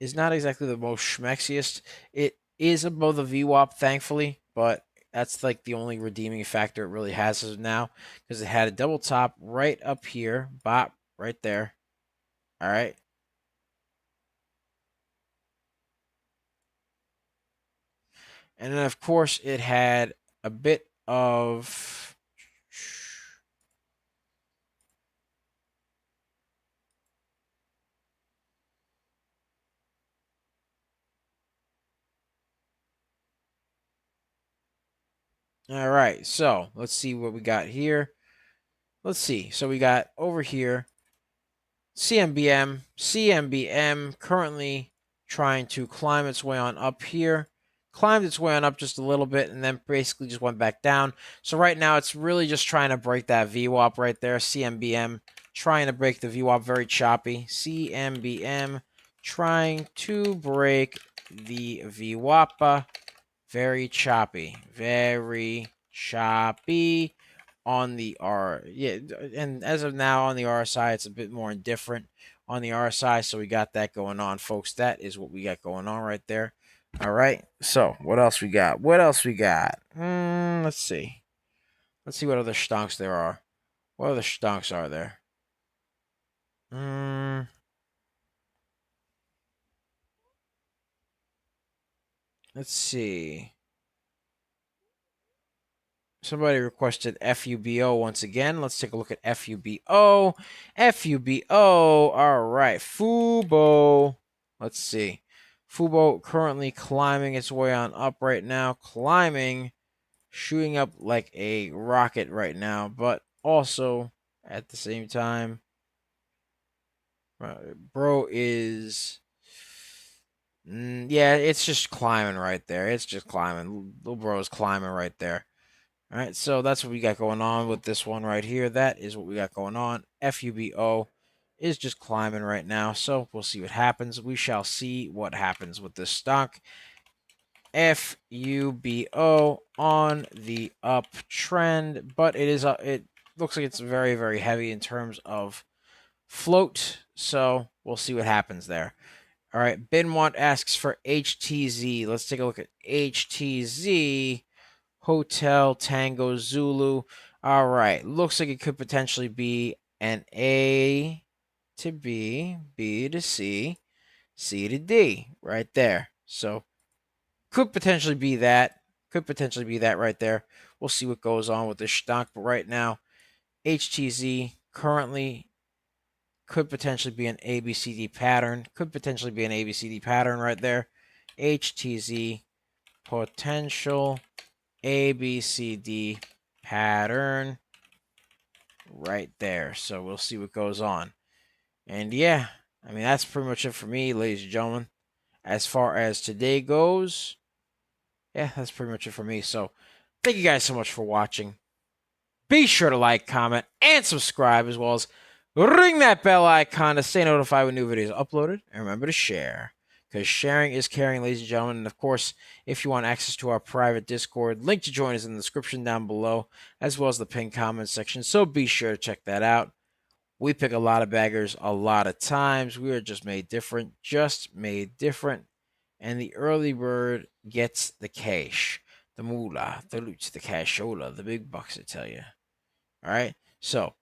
S1: is not exactly the most schmexiest. It is above the VWAP, thankfully, but that's like the only redeeming factor it really has as of now, because it had a double top right up here. Bop, right there. All right. And then, of course, it had a bit of... All right, so let's see what we got here. Let's see. So we got over here CMBM currently trying to climb its way on up here. climbed its way on up just a little bit, and then basically just went back down. So right now, it's really just trying to break that VWAP right there. CMBM trying to break the VWAP, very choppy. CMBM trying to break the VWAP, very choppy, on the R. Yeah, and as of now on the RSI, it's a bit more indifferent on the RSI. So we got that going on, folks. That is what we got going on right there. All right. So what else we got? What else we got? Let's see. Let's see what other stonks there are. What other stonks are there? Let's see. Somebody requested FUBO once again. Let's take a look at FUBO. FUBO. All right. Fubo. Let's see. Fubo currently climbing its way on up right now. Climbing. Shooting up like a rocket right now. But also, at the same time, bro is... yeah, it's just climbing right there. It's just climbing. Little bro is climbing right there. All right, so that's what we got going on with this one right here. That is what we got going on. FUBO is just climbing right now, so we'll see what happens. We shall see what happens with this stock. FUBO on the uptrend, but it looks like it's very, very heavy in terms of float, so we'll see what happens there. All right, Binwant asks for HTZ. Let's take a look at HTZ. Hotel Tango Zulu. All right. Looks like it could potentially be an A to B, B to C, C to D right there. So could potentially be that. Could potentially be that right there. We'll see what goes on with this stock. But right now, HTZ currently could potentially be an ABCD pattern. Could potentially be an ABCD pattern right there. HTZ potential ABCD pattern right there. So we'll see what goes on. And yeah, I mean, that's pretty much it for me, ladies and gentlemen. As far as today goes, yeah, that's pretty much it for me. So thank you guys so much for watching. Be sure to like, comment, and subscribe, as well as ring that bell icon to stay notified when new videos are uploaded. And remember to share, because sharing is caring, ladies and gentlemen. And of course, if you want access to our private Discord, link to join is in the description down below, as well as the pinned comment section. So be sure to check that out. We pick a lot of baggers a lot of times. We are just made different. And the early bird gets the cash, the moolah, the loot, the cashola, the big bucks, I tell you. All right. So,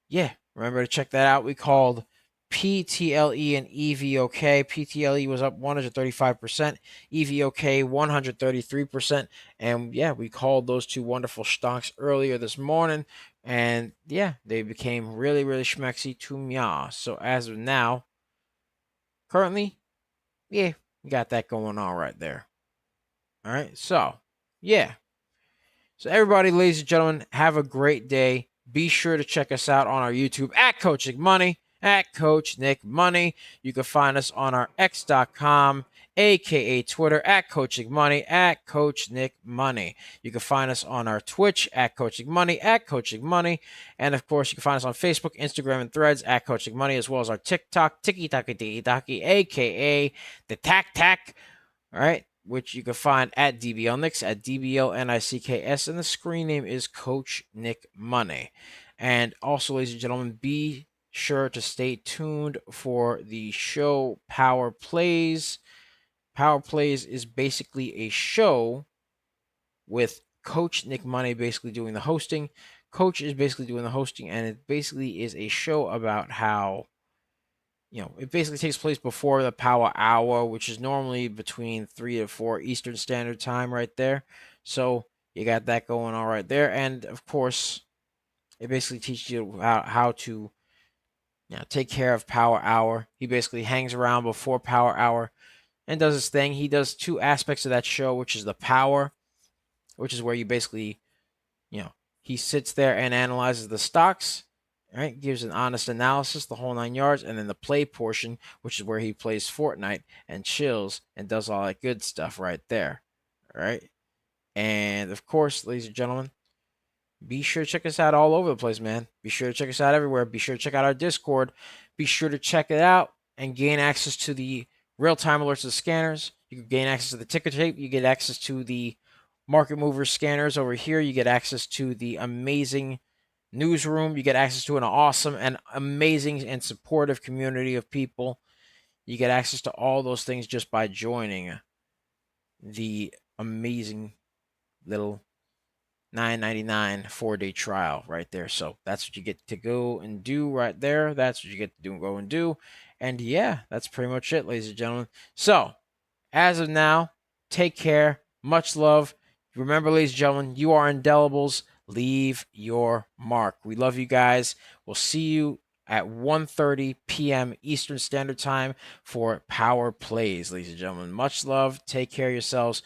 S1: yeah, remember to check that out. We called PTLE and EVOK. PTLE was up 135%, EVOK 133%. And yeah, we called those two wonderful stocks earlier this morning. And yeah, they became really, really schmexy to meow. So as of now, currently, yeah, we got that going on right there. All right. So, yeah. So everybody, ladies and gentlemen, have a great day. Be sure to check us out on our YouTube at Coach Nick Money, at Coach Nick Money. You can find us on our X.com, aka Twitter, at Coach Nick Money, at Coach Nick Money. You can find us on our Twitch at Coach Nick Money, at Coach Nick Money. And of course, you can find us on Facebook, Instagram, and Threads at Coach Nick Money, as well as our TikTok, Tiki Taki Tiki Taki, aka the Tac Tac. All right, which you can find at DBLNicks, at DBLNICKS, and the screen name is Coach Nick Money. And also, ladies and gentlemen, be sure to stay tuned for the show Power Plays. Power Plays is basically a show with Coach Nick Money basically doing the hosting. Coach is basically doing the hosting, and it basically is a show about how, you know, it basically takes place before the power hour, which is normally between 3 to 4 Eastern Standard Time right there. So you got that going on right there. And of course, it basically teaches you how to, you know, take care of power hour. He basically hangs around before power hour and does his thing. He does two aspects of that show, which is the power, which is where you basically, you know, he sits there and analyzes the stocks. Right, gives an honest analysis, the whole 9 yards, and then the play portion, which is where he plays Fortnite and chills and does all that good stuff right there. All right. And of course, ladies and gentlemen, be sure to check us out all over the place, man. Be sure to check us out everywhere. Be sure to check out our Discord. Be sure to check it out and gain access to the real-time alerts of the scanners. You can gain access to the ticker tape. You get access to the market mover scanners over here. You get access to the amazing newsroom. You get access to an awesome and amazing and supportive community of people. You get access to all those things just by joining the amazing little $9.99 4-day trial right there. So that's what you get to go and do right there. That's what you get to do and go and do. And yeah, that's pretty much it, ladies and gentlemen. So as of now, take care. Much love. Remember, ladies and gentlemen, you are indelibles. Leave your mark. We love you guys. We'll see you at 1:30 p.m. Eastern Standard Time for Power Plays, ladies and gentlemen. Much love. Take care of yourselves.